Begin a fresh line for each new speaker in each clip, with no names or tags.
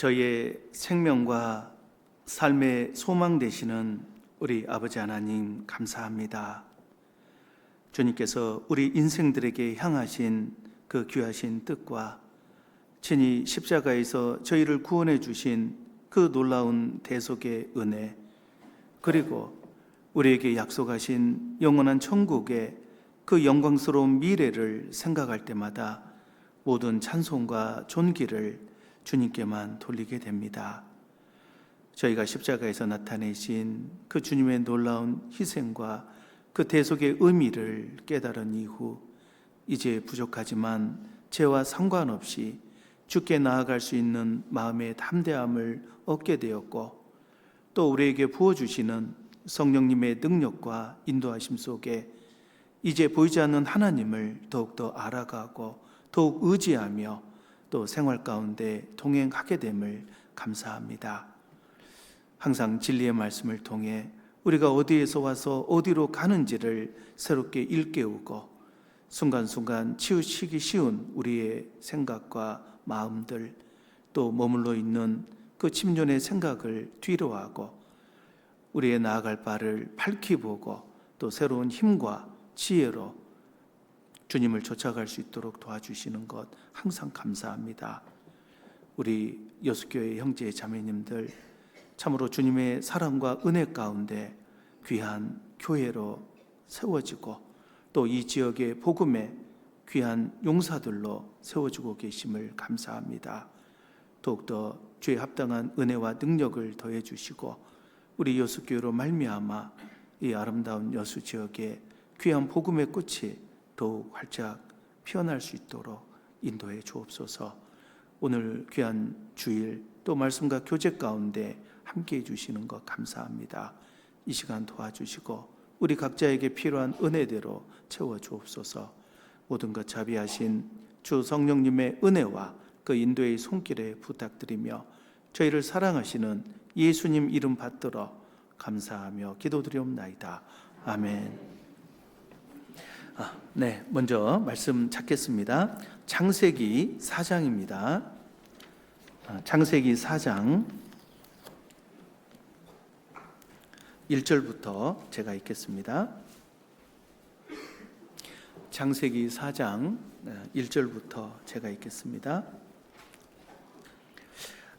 저희의 생명과 삶의 소망 되시는 우리 아버지 하나님 감사합니다. 주님께서 우리 인생들에게 향하신 그 귀하신 뜻과 친히 십자가에서 저희를 구원해 주신 그 놀라운 대속의 은혜, 그리고 우리에게 약속하신 영원한 천국의 그 영광스러운 미래를 생각할 때마다 모든 찬송과 존귀를 주님께만 돌리게 됩니다. 저희가 십자가에서 나타내신 그 주님의 놀라운 희생과 그 대속의 의미를 깨달은 이후 이제 부족하지만 죄와 상관없이 주께 나아갈 수 있는 마음의 담대함을 얻게 되었고, 또 우리에게 부어주시는 성령님의 능력과 인도하심 속에 이제 보이지 않는 하나님을 더욱더 알아가고 더욱 의지하며 또 생활 가운데 동행하게 됨을 감사합니다. 항상 진리의 말씀을 통해 우리가 어디에서 와서 어디로 가는지를 새롭게 일깨우고 순간순간 치우치기 쉬운 우리의 생각과 마음들, 또 머물러 있는 그 침륜의 생각을 뒤로하고 우리의 나아갈 바를 밝히 보고 또 새로운 힘과 지혜로 주님을 쫓아갈 수 있도록 도와주시는 것 항상 감사합니다. 우리 여수교회 형제 자매님들 참으로 주님의 사랑과 은혜 가운데 귀한 교회로 세워지고 또 이 지역의 복음의 귀한 용사들로 세워지고 계심을 감사합니다. 더욱더 주의 합당한 은혜와 능력을 더해 주시고 우리 여수교회로 말미암아 이 아름다운 여수 지역의 귀한 복음의 꽃이 더욱 활짝 피어날 수 있도록 인도해 주옵소서. 오늘 귀한 주일 또 말씀과 교제 가운데 함께해 주시는 것 감사합니다. 이 시간 도와주시고 우리 각자에게 필요한 은혜대로 채워 주옵소서. 모든 것 자비하신 주 성령님의 은혜와 그 인도의 손길에 부탁드리며 저희를 사랑하시는 예수님 이름 받들어 감사하며 기도드리옵나이다. 아멘. 먼저 말씀 찾겠습니다. 창세기 4장입니다. 창세기 4장 1절부터 제가 읽겠습니다. 창세기 4장 1절부터 제가 읽겠습니다.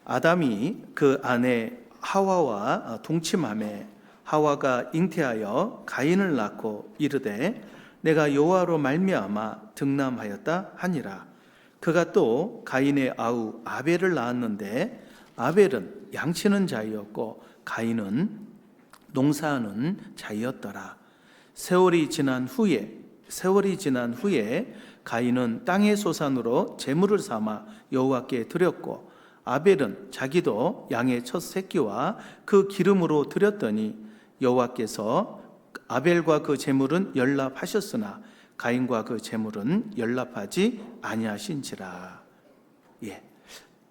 아담이 그 아내 하와와 동침하매 하와가 잉태하여 가인을 낳고 이르되 내가 여호와로 말미암아 득남하였다 하니라. 그가 또 가인의 아우 아벨을 낳았는데 아벨은 양치는 자이었고 가인은 농사하는 자이었더라. 세월이 지난 후에 가인은 땅의 소산으로 제물을 삼아 여호와께 드렸고 아벨은 자기도 양의 첫 새끼와 그 기름으로 드렸더니 여호와께서 아벨과 그 제물은 연납하셨으나 가인과 그 제물은 연납하지 아니하신지라.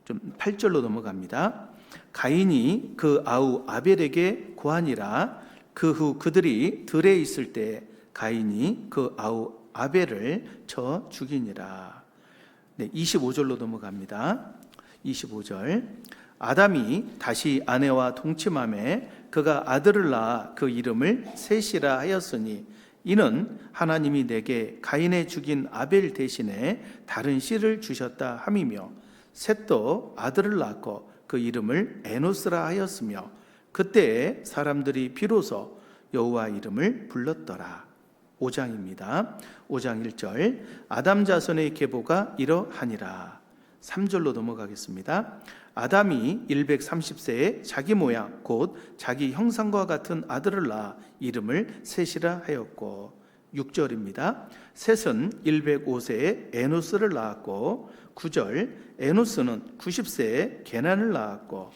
좀 8절로 넘어갑니다. 가인이 그 아우 아벨에게 고하니라. 그 후 그들이 들에 있을 때 가인이 그 아우 아벨을 쳐 죽이니라. 25절로 넘어갑니다. 25절. 아담이 다시 아내와 동침하매 그가 아들을 낳아 그 이름을 셋이라 하였으니 이는 하나님이 내게 가인의 죽인 아벨 대신에 다른 씨를 주셨다 함이며 셋도 아들을 낳고 그 이름을 에노스라 하였으며 그때에 사람들이 비로소 여호와 이름을 불렀더라. 5장입니다. 5장 1절. 아담 자손의 계보가 이러하니라. 3절로 넘어가겠습니다. 아담이 130세에 자기 모양 곧 자기 형상과 같은 아들을 낳아 이름을 셋이라 하였고 6절입니다. 셋은 105세에 에노스를 낳았고 9절. 에노스는 90세에 게난을 낳았고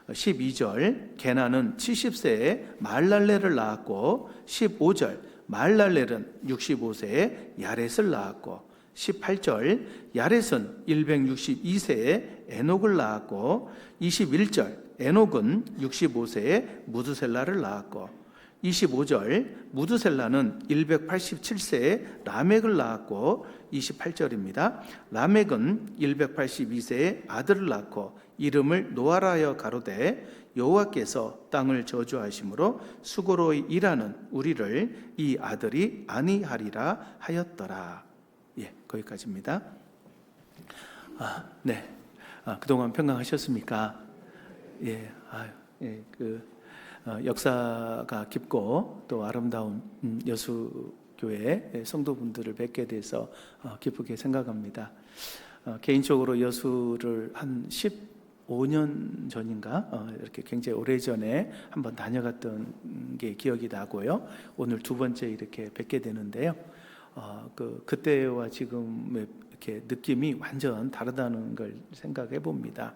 12절. 게난은 70세에 말랄렐을 낳았고 15절. 말랄렐은 65세에 야렛을 낳았고 18절. 야렛은 162세에 에녹을 낳았고 21절. 에녹은 65세에 무드셀라를 낳았고 25절 무드셀라는 187세에 라멕을 낳았고 28절입니다. 라멕은 182세에 아들을 낳고 이름을 노아라 하여 가로되 여호와께서 땅을 저주하심으로 수고로 일하는 우리를 이 아들이 아니하리라 하였더라. 예, 거기까지입니다. 네. 그동안 평강하셨습니까? 예, 역사가 깊고 또 아름다운 여수교회 성도분들을 뵙게 돼서 기쁘게 생각합니다. 개인적으로 여수를 한 15년 전인가 이렇게 굉장히 오래전에 한번 다녀갔던 게 기억이 나고요. 오늘 두 번째 이렇게 뵙게 되는데요. 그때와 지금의 이렇게 느낌이 완전 다르다는 걸 생각해 봅니다.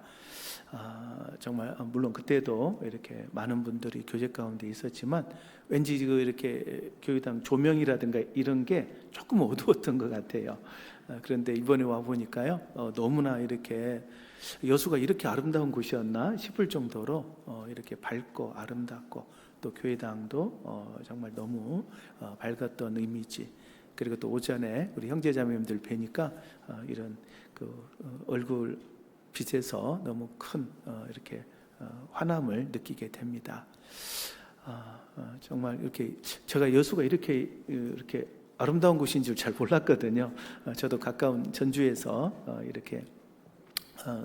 정말 물론 그때도 이렇게 많은 분들이 교제 가운데 있었지만 왠지 이렇게 교회당 조명이라든가 이런 게 조금 어두웠던 것 같아요. 그런데 이번에 와 보니까요, 너무나 이렇게 여수가 이렇게 아름다운 곳이었나 싶을 정도로 이렇게 밝고 아름답고 또 교회당도 정말 너무 밝았던 이미지. 그리고 또 오전에 우리 형제자매님들 뵈니까 이런 얼굴 빛에서 너무 큰 이렇게 환함을 느끼게 됩니다. 정말 이렇게 제가 여수가 이렇게 아름다운 곳인 줄 잘 몰랐거든요. 저도 가까운 전주에서 이렇게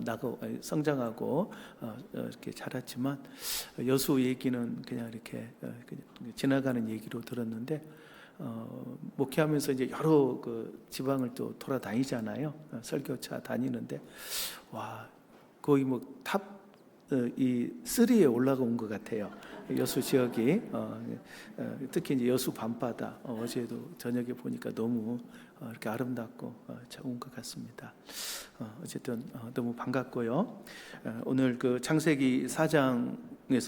나고 성장하고 이렇게 자랐지만 여수 얘기는 그냥 이렇게 지나가는 얘기로 들었는데 목회하면서 이제 여러 지방을 또 돌아다니잖아요. 설교차 다니는데 와 거의 탑 이 3에 올라온 것 같아요. 여수 지역이 특히 이제 여수 밤바다 어제도 저녁에 보니까 너무 이렇게 아름답고 좋은 것 같습니다. 어쨌든 너무 반갑고요. 오늘 창세기 4장에서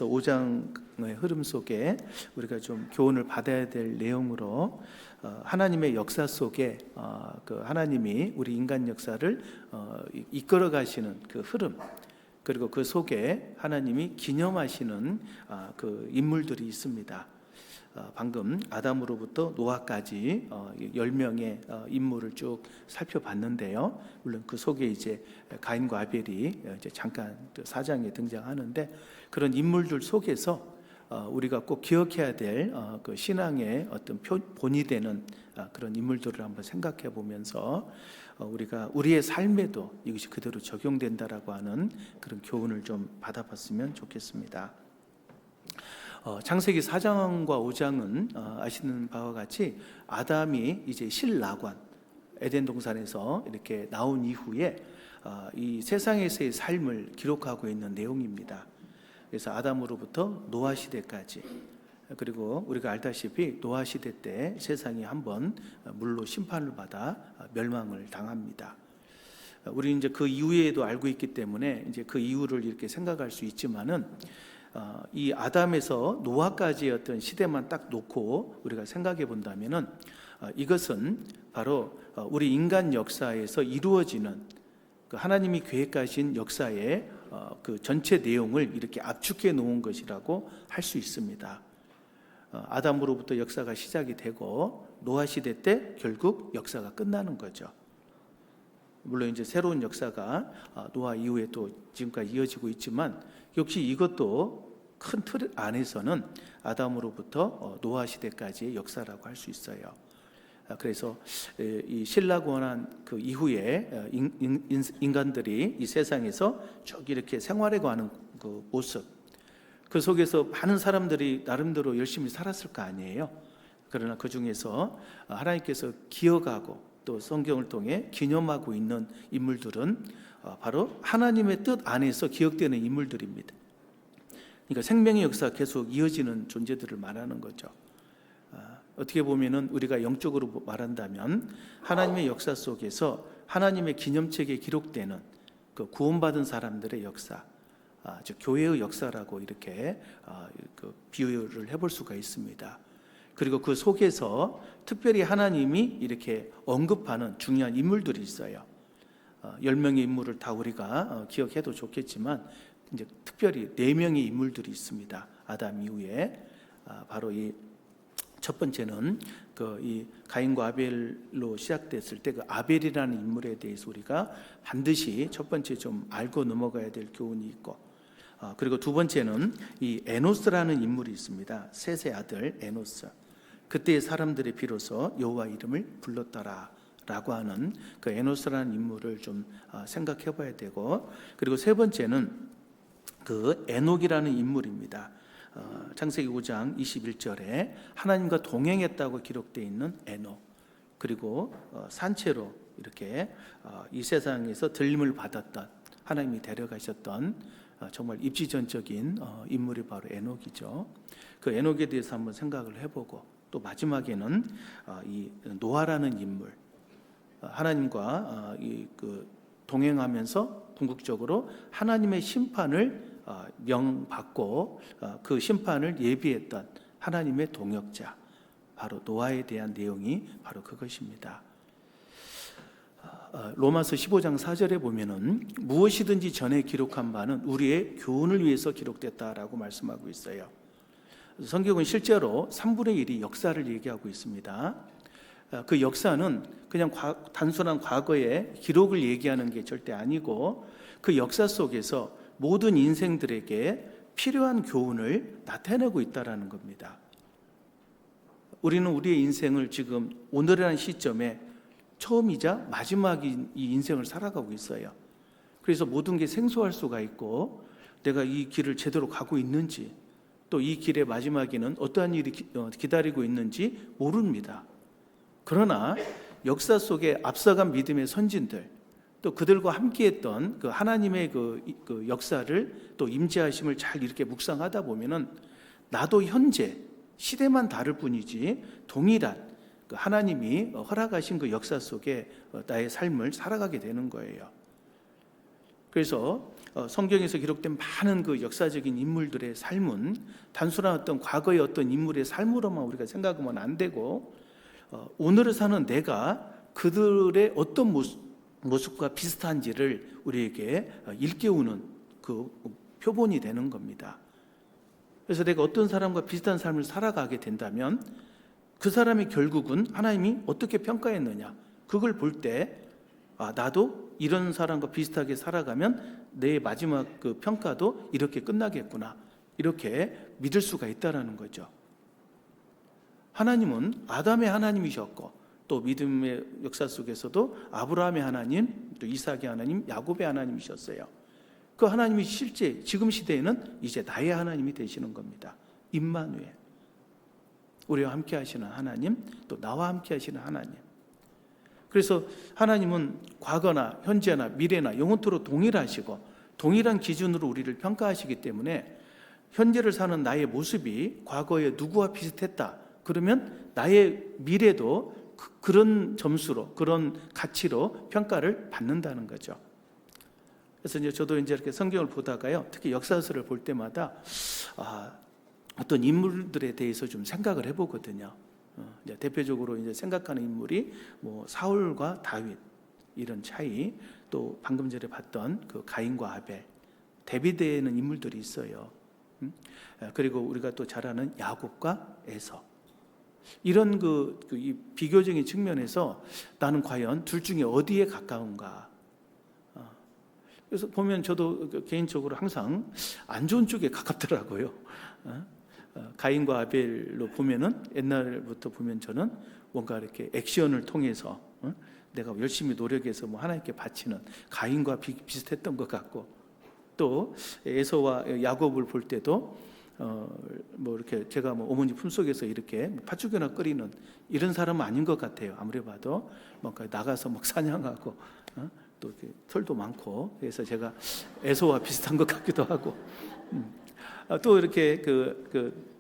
5장의 흐름 속에 우리가 좀 교훈을 받아야 될 내용으로 하나님의 역사 속에 하나님이 우리 인간 역사를 이끌어 가시는 그 흐름, 그리고 그 속에 하나님이 기념하시는 그 인물들이 있습니다. 방금 아담으로부터 노아까지 10명의 인물을 쭉 살펴봤는데요. 물론 그 속에 이제 가인과 아벨이 이제 잠깐 4장에 등장하는데 그런 인물들 속에서 우리가 꼭 기억해야 될 그 신앙의 어떤 본이 되는 그런 인물들을 한번 생각해 보면서 우리가 우리의 삶에도 이것이 그대로 적용된다라고 하는 그런 교훈을 좀 받아봤으면 좋겠습니다. 창세기 4장과 5장은 아시는 바와 같이 아담이 이제 실낙원 에덴 동산에서 이렇게 나온 이후에 이 세상에서의 삶을 기록하고 있는 내용입니다. 그래서 아담으로부터 노아 시대까지, 그리고 우리가 알다시피 노아 시대 때 세상이 한번 물로 심판을 받아 멸망을 당합니다. 우리 이제 그 이후에도 알고 있기 때문에 이제 그 이유를 이렇게 생각할 수 있지만은 이 아담에서 노아까지의 어떤 시대만 딱 놓고 우리가 생각해 본다면은 이것은 바로 우리 인간 역사에서 이루어지는 그 하나님이 계획하신 역사의 그 전체 내용을 이렇게 압축해 놓은 것이라고 할 수 있습니다. 아담으로부터 역사가 시작이 되고 노아 시대 때 결국 역사가 끝나는 거죠. 물론 이제 새로운 역사가 노아 이후에 또 지금까지 이어지고 있지만 역시 이것도 큰 틀 안에서는 아담으로부터 노아 시대까지의 역사라고 할 수 있어요. 그래서 이 신라권한 그 이후에 인간들이 이 세상에서 쭉 이렇게 생활해가는 그 모습, 그 속에서 많은 사람들이 나름대로 열심히 살았을 거 아니에요. 그러나 그 중에서 하나님께서 기억하고 또 성경을 통해 기념하고 있는 인물들은 바로 하나님의 뜻 안에서 기억되는 인물들입니다. 그러니까 생명의 역사가 계속 이어지는 존재들을 말하는 거죠. 어떻게 보면은 우리가 영적으로 말한다면 하나님의 역사 속에서 하나님의 기념책에 기록되는 그 구원받은 사람들의 역사, 즉 교회의 역사라고 이렇게 그 비유를 해볼 수가 있습니다. 그리고 그 속에서 특별히 하나님이 이렇게 언급하는 중요한 인물들이 있어요. 10명의 인물을 다 우리가 기억해도 좋겠지만 이제 특별히 4명의 인물들이 있습니다. 아담 이후에 바로 이 첫 번째는 이 가인과 아벨로 시작됐을 때 그 아벨이라는 인물에 대해서 우리가 반드시 첫 번째 좀 알고 넘어가야 될 교훈이 있고, 그리고 두 번째는 이 에노스라는 인물이 있습니다. 셋의 아들 에노스. 그때 사람들이 비로소 여호와 이름을 불렀더라라고 하는 그 에노스라는 인물을 좀 생각해봐야 되고, 그리고 세 번째는 그 에녹이라는 인물입니다. 창세기 5장 21절에 하나님과 동행했다고 기록되어 있는 에녹, 그리고 산채로 이렇게 이 세상에서 들림을 받았던, 하나님이 데려가셨던 정말 입지전적인 인물이 바로 에녹이죠. 그 에녹에 대해서 한번 생각을 해보고, 또 마지막에는 이 노아라는 인물, 하나님과 동행하면서 궁극적으로 하나님의 심판을 명받고 그 심판을 예비했던 하나님의 동역자, 바로 노아에 대한 내용이 바로 그것입니다. 로마서 15장 4절에 보면은 무엇이든지 전에 기록한 바는 우리의 교훈을 위해서 기록됐다라고 말씀하고 있어요. 성경은 실제로 3분의 1이 역사를 얘기하고 있습니다. 그 역사는 그냥 단순한 과거의 기록을 얘기하는 게 절대 아니고, 그 역사 속에서 모든 인생들에게 필요한 교훈을 나타내고 있다는 겁니다. 우리는 우리의 인생을 지금 오늘이라는 시점에 처음이자 마지막인 이 인생을 살아가고 있어요. 그래서 모든 게 생소할 수가 있고, 내가 이 길을 제대로 가고 있는지, 또 이 길의 마지막에는 어떠한 일이 기다리고 있는지 모릅니다. 그러나 역사 속에 앞서간 믿음의 선진들, 또 그들과 함께했던 그 하나님의 그 역사를, 또 임재하심을 잘 이렇게 묵상하다 보면은 나도 현재 시대만 다를 뿐이지 동일한 그 하나님이 허락하신 그 역사 속에 나의 삶을 살아가게 되는 거예요. 그래서 성경에서 기록된 많은 그 역사적인 인물들의 삶은 단순한 어떤 과거의 어떤 인물의 삶으로만 우리가 생각하면 안 되고, 오늘을 사는 내가 그들의 어떤 모습과 비슷한지를 우리에게 일깨우는 그 표본이 되는 겁니다. 그래서 내가 어떤 사람과 비슷한 삶을 살아가게 된다면 그 사람이 결국은 하나님이 어떻게 평가했느냐, 그걸 볼 때 나도 이런 사람과 비슷하게 살아가면 내 마지막 그 평가도 이렇게 끝나겠구나, 이렇게 믿을 수가 있다라는 거죠. 하나님은 아담의 하나님이셨고, 또 믿음의 역사 속에서도 아브라함의 하나님, 또 이삭의 하나님, 야곱의 하나님이셨어요. 그 하나님이 실제 지금 시대에는 이제 나의 하나님이 되시는 겁니다. 임마누엘, 우리와 함께 하시는 하나님, 또 나와 함께 하시는 하나님. 그래서 하나님은 과거나 현재나 미래나 영원토록 동일하시고 동일한 기준으로 우리를 평가하시기 때문에 현재를 사는 나의 모습이 과거에 누구와 비슷했다 그러면 나의 미래도 그런 점수로, 그런 가치로 평가를 받는다는 거죠. 그래서 이제 저도 이제 이렇게 성경을 보다가요, 특히 역사서를 볼 때마다 어떤 인물들에 대해서 좀 생각을 해보거든요. 이제 대표적으로 이제 생각하는 인물이 뭐 사울과 다윗 이런 차이, 또 방금 전에 봤던 그 가인과 아벨, 대비되는 인물들이 있어요. 그리고 우리가 또 잘 아는 야곱과 에서, 이런 이 비교적인 측면에서 나는 과연 둘 중에 어디에 가까운가? 그래서 보면 저도 개인적으로 항상 안 좋은 쪽에 가깝더라고요. 가인과 아벨로 보면은, 옛날부터 보면 저는 뭔가 이렇게 액션을 통해서 내가 열심히 노력해서 뭐 하나님께 바치는 가인과 비슷했던 것 같고, 또 에서와 야곱을 볼 때도 뭐 이렇게 제가 뭐 어머니 품속에서 이렇게 팥죽이나 끓이는 이런 사람은 아닌 것 같아요. 아무리 봐도 뭔가 나가서 막 사냥하고 또 이렇게 털도 많고, 그래서 제가 에서와 비슷한 것 같기도 하고, 또 이렇게 그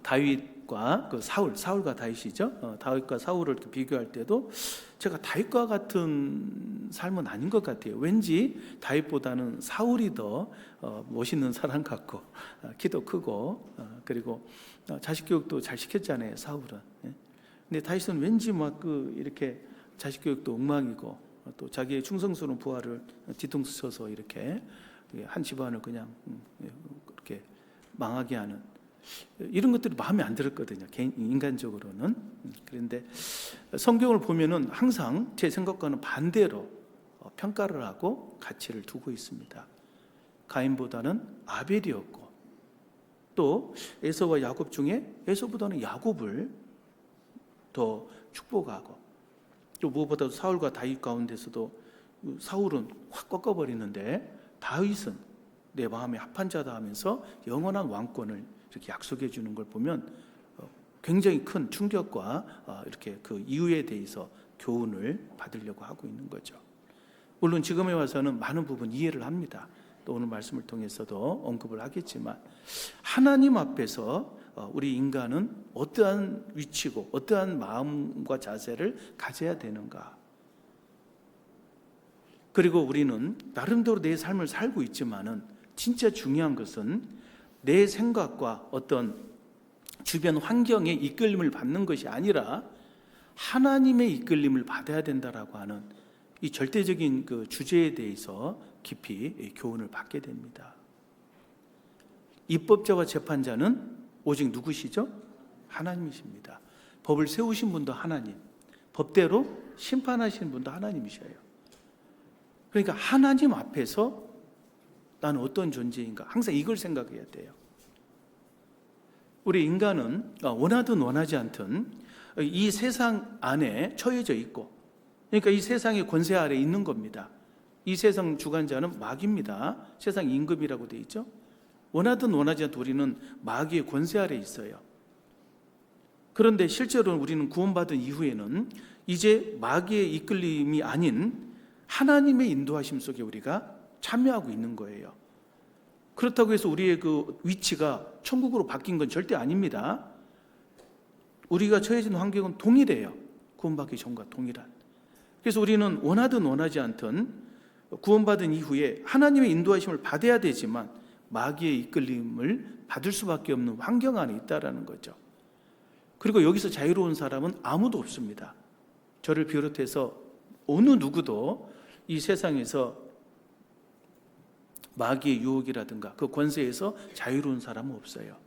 다윗과 그 사울과 다윗이죠. 다윗과 사울을 비교할 때도 제가 다윗과 같은 삶은 아닌 것 같아요. 왠지 다윗보다는 사울이 더 멋있는 사람 같고, 키도 크고, 그리고 자식 교육도 잘 시켰잖아요, 사울은. 근데 다윗은 왠지 막 이렇게 자식 교육도 엉망이고, 또 자기의 충성스러운 부하를 뒤통수 쳐서 이렇게 한 집안을 그냥 그렇게 망하게 하는, 이런 것들이 마음에 안 들었거든요. 인간적으로는. 그런데 성경을 보면은 항상 제 생각과는 반대로 평가를 하고 가치를 두고 있습니다. 가인보다는 아벨이었고, 또 에서와 야곱 중에 에서보다는 야곱을 더 축복하고, 또 무엇보다도 사울과 다윗 가운데서도 사울은 확 꺾어버리는데 다윗은 내 마음에 합한 자다 하면서 영원한 왕권을 이렇게 약속해 주는 걸 보면 굉장히 큰 충격과 이렇게 그 이유에 대해서 교훈을 받으려고 하고 있는 거죠. 물론 지금에 와서는 많은 부분 이해를 합니다. 또 오늘 말씀을 통해서도 언급을 하겠지만, 하나님 앞에서 우리 인간은 어떠한 위치고 어떠한 마음과 자세를 가져야 되는가. 그리고 우리는 나름대로 내 삶을 살고 있지만은 진짜 중요한 것은 내 생각과 어떤 주변 환경의 이끌림을 받는 것이 아니라 하나님의 이끌림을 받아야 된다라고 하는 이 절대적인 그 주제에 대해서 깊이 교훈을 받게 됩니다. 입법자와 재판자는 오직 누구시죠? 하나님이십니다. 법을 세우신 분도 하나님, 법대로 심판하시는 분도 하나님이셔요. 그러니까 하나님 앞에서 나는 어떤 존재인가, 항상 이걸 생각해야 돼요. 우리 인간은 원하든 원하지 않든 이 세상 안에 처해져 있고, 그러니까 이 세상의 권세 아래 있는 겁니다. 이 세상 주관자는 마귀입니다. 세상 임금이라고 되어 있죠. 원하든 원하지 않든 우리는 마귀의 권세 아래 있어요. 그런데 실제로 우리는 구원받은 이후에는 이제 마귀의 이끌림이 아닌 하나님의 인도하심 속에 우리가 참여하고 있는 거예요. 그렇다고 해서 우리의 그 위치가 천국으로 바뀐 건 절대 아닙니다. 우리가 처해진 환경은 동일해요. 구원받기 전과 동일한. 그래서 우리는 원하든 원하지 않든 구원받은 이후에 하나님의 인도하심을 받아야 되지만 마귀의 이끌림을 받을 수밖에 없는 환경 안에 있다라는 거죠. 그리고 여기서 자유로운 사람은 아무도 없습니다. 저를 비롯해서 어느 누구도 이 세상에서 마귀의 유혹이라든가 그 권세에서 자유로운 사람은 없어요.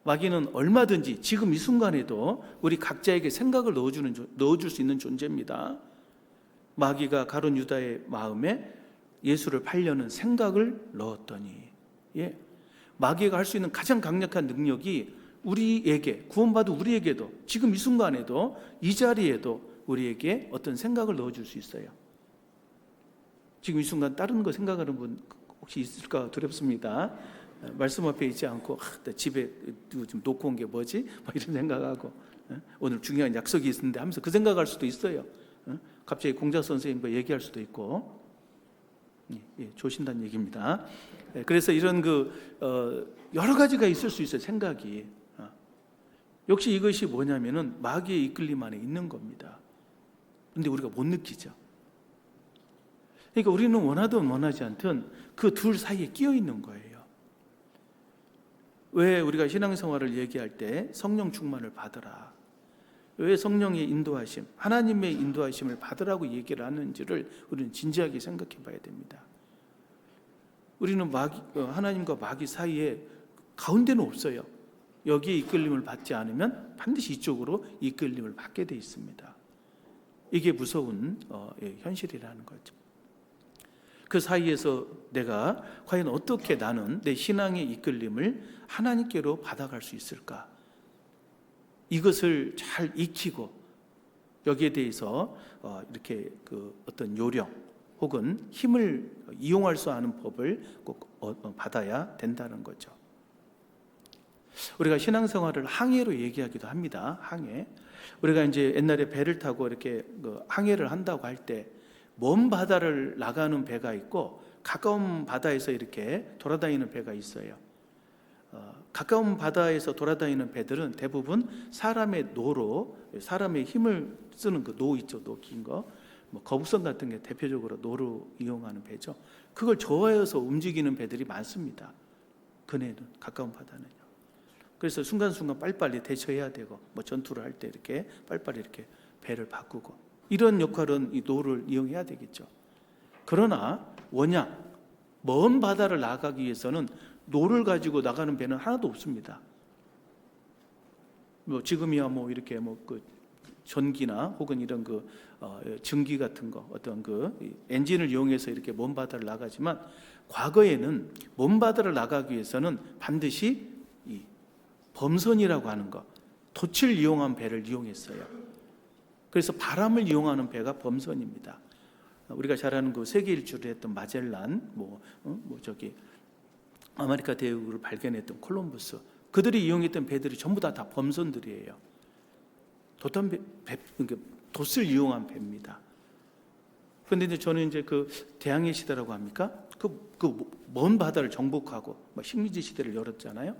마귀는 얼마든지 지금 이 순간에도 우리 각자에게 생각을 넣어줄 수 있는 존재입니다. 마귀가 가룟 유다의 마음에 예수를 팔려는 생각을 넣었더니, 마귀가 할 수 있는 가장 강력한 능력이 우리에게, 구원받은 우리에게도 지금 이 순간에도 이 자리에도 우리에게 어떤 생각을 넣어줄 수 있어요. 지금 이 순간 다른 거 생각하는 분 혹시 있을까 두렵습니다. 말씀 앞에 있지 않고 집에 좀 놓고 온 게 뭐지? 이런 생각하고 오늘 중요한 약속이 있는데 하면서 그 생각할 수도 있어요. 갑자기 공자 선생님과 얘기할 수도 있고, 조신다는 얘기입니다. 그래서 이런 여러 가지가 있을 수 있어요. 생각이. 역시 이것이 뭐냐면은 마귀의 이끌림 안에 있는 겁니다. 그런데 우리가 못 느끼죠. 그러니까 우리는 원하든 원하지 않든 그 둘 사이에 끼어 있는 거예요. 왜 우리가 신앙생활을 얘기할 때 성령 충만을 받으라, 왜 성령의 인도하심, 하나님의 인도하심을 받으라고 얘기를 하는지를 우리는 진지하게 생각해 봐야 됩니다. 우리는 하나님과 마귀 사이에 가운데는 없어요. 여기에 이끌림을 받지 않으면 반드시 이쪽으로 이끌림을 받게 돼 있습니다. 이게 무서운 현실이라는 거죠. 그 사이에서 내가 과연 어떻게 나는 내 신앙의 이끌림을 하나님께로 받아갈 수 있을까? 이것을 잘 익히고 여기에 대해서 이렇게 어떤 요령 혹은 힘을 이용할 수 아는 법을 꼭 받아야 된다는 거죠. 우리가 신앙생활을 항해로 얘기하기도 합니다. 항해. 우리가 이제 옛날에 배를 타고 이렇게 항해를 한다고 할 때 먼 바다를 나가는 배가 있고 가까운 바다에서 이렇게 돌아다니는 배가 있어요. 가까운 바다에서 돌아다니는 배들은 대부분 사람의 노로, 사람의 힘을 쓰는 그 노 있죠, 노 긴 거, 거북선 같은 게 대표적으로 노로 이용하는 배죠. 그걸 좋아해서 움직이는 배들이 많습니다. 그네는 가까운 바다는요. 그래서 순간순간 빨리빨리 대처해야 되고, 전투를 할 때 이렇게 빨리빨리 이렇게 배를 바꾸고, 이런 역할은 이 노를 이용해야 되겠죠. 그러나 원약, 먼 바다를 나가기 위해서는 노를 가지고 나가는 배는 하나도 없습니다. 뭐 지금이야 뭐 이렇게 뭐 그 전기나 혹은 이런 그 증기 같은 거 어떤 그 엔진을 이용해서 이렇게 먼 바다를 나가지만, 과거에는 먼 바다를 나가기 위해서는 반드시 이 범선이라고 하는 거, 돛을 이용한 배를 이용했어요. 그래서 바람을 이용하는 배가 범선입니다. 우리가 잘 아는 그 세계 일주를 했던 마젤란, 저기 아메리카 대륙을 발견했던 콜럼버스, 그들이 이용했던 배들이 전부 다 범선들이에요. 돛을 이용한 배입니다. 그런데 이제 저는 이제 그 대항해 시대라고 합니까? 그 먼 바다를 정복하고 식민지 시대를 열었잖아요.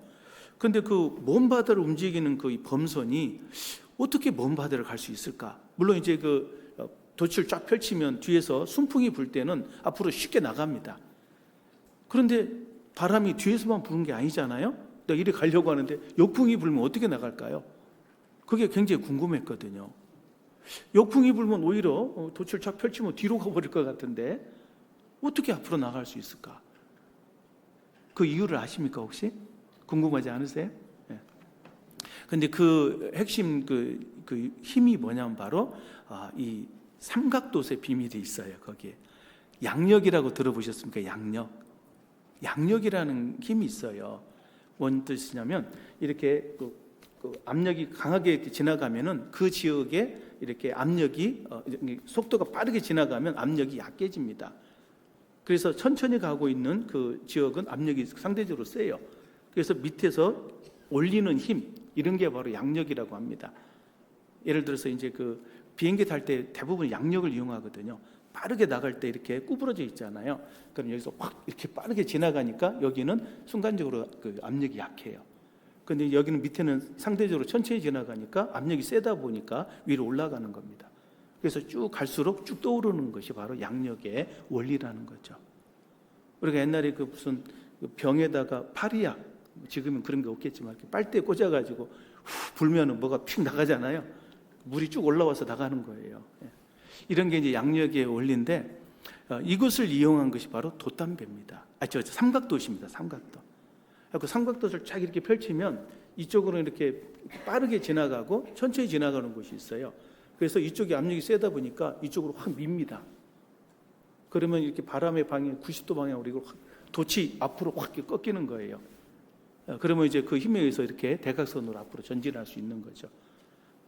그런데 그 먼 바다를 움직이는 그 범선이 어떻게 먼 바다를 갈 수 있을까? 물론 이제 그 돛을 쫙 펼치면 뒤에서 순풍이 불 때는 앞으로 쉽게 나갑니다. 그런데 바람이 뒤에서만 부는 게 아니잖아요. 내가 이리 가려고 하는데 역풍이 불면 어떻게 나갈까요? 그게 굉장히 궁금했거든요. 역풍이 불면 오히려 돛을 쫙 펼치면 뒤로 가버릴 것 같은데 어떻게 앞으로 나갈 수 있을까? 그 이유를 아십니까 혹시? 궁금하지 않으세요? 네. 근데 그 핵심 그 힘이 뭐냐면 바로 이 삼각돛의 비밀이 있어요. 거기에 양력이라고 들어보셨습니까? 양력이라는 힘이 있어요. 뭔 뜻이냐면 이렇게 그 압력이 강하게 이렇게 지나가면은 그 지역에 이렇게 압력이 속도가 빠르게 지나가면 압력이 약해집니다. 그래서 천천히 가고 있는 그 지역은 압력이 상대적으로 세요. 그래서 밑에서 올리는 힘, 이런 게 바로 양력이라고 합니다. 예를 들어서 이제 그 비행기 탈 때 대부분 양력을 이용하거든요. 빠르게 나갈 때 이렇게 구부러져 있잖아요. 그럼 여기서 확 이렇게 빠르게 지나가니까 여기는 순간적으로 그 압력이 약해요. 근데 여기는 밑에는 상대적으로 천천히 지나가니까 압력이 세다 보니까 위로 올라가는 겁니다. 그래서 쭉 갈수록 쭉 떠오르는 것이 바로 양력의 원리라는 거죠. 우리가 옛날에 그 무슨 병에다가 파리약, 지금은 그런 게 없겠지만 이렇게 빨대에 꽂아가지고 후 불면은 뭐가 픽 나가잖아요. 물이 쭉 올라와서 나가는 거예요. 이런 게 이제 양력의 원리인데, 이것을 이용한 것이 바로 돛담배입니다. 삼각돛입니다. 삼각돛. 그 삼각돛을 쫙 이렇게 펼치면 이쪽으로 이렇게 빠르게 지나가고 천천히 지나가는 곳이 있어요. 그래서 이쪽이 압력이 세다 보니까 이쪽으로 확 밉니다. 그러면 이렇게 바람의 방향 90도 방향으로 돛이 앞으로 확 꺾이는 거예요. 그러면 이제 그 힘에 의해서 이렇게 대각선으로 앞으로 전진할 수 있는 거죠.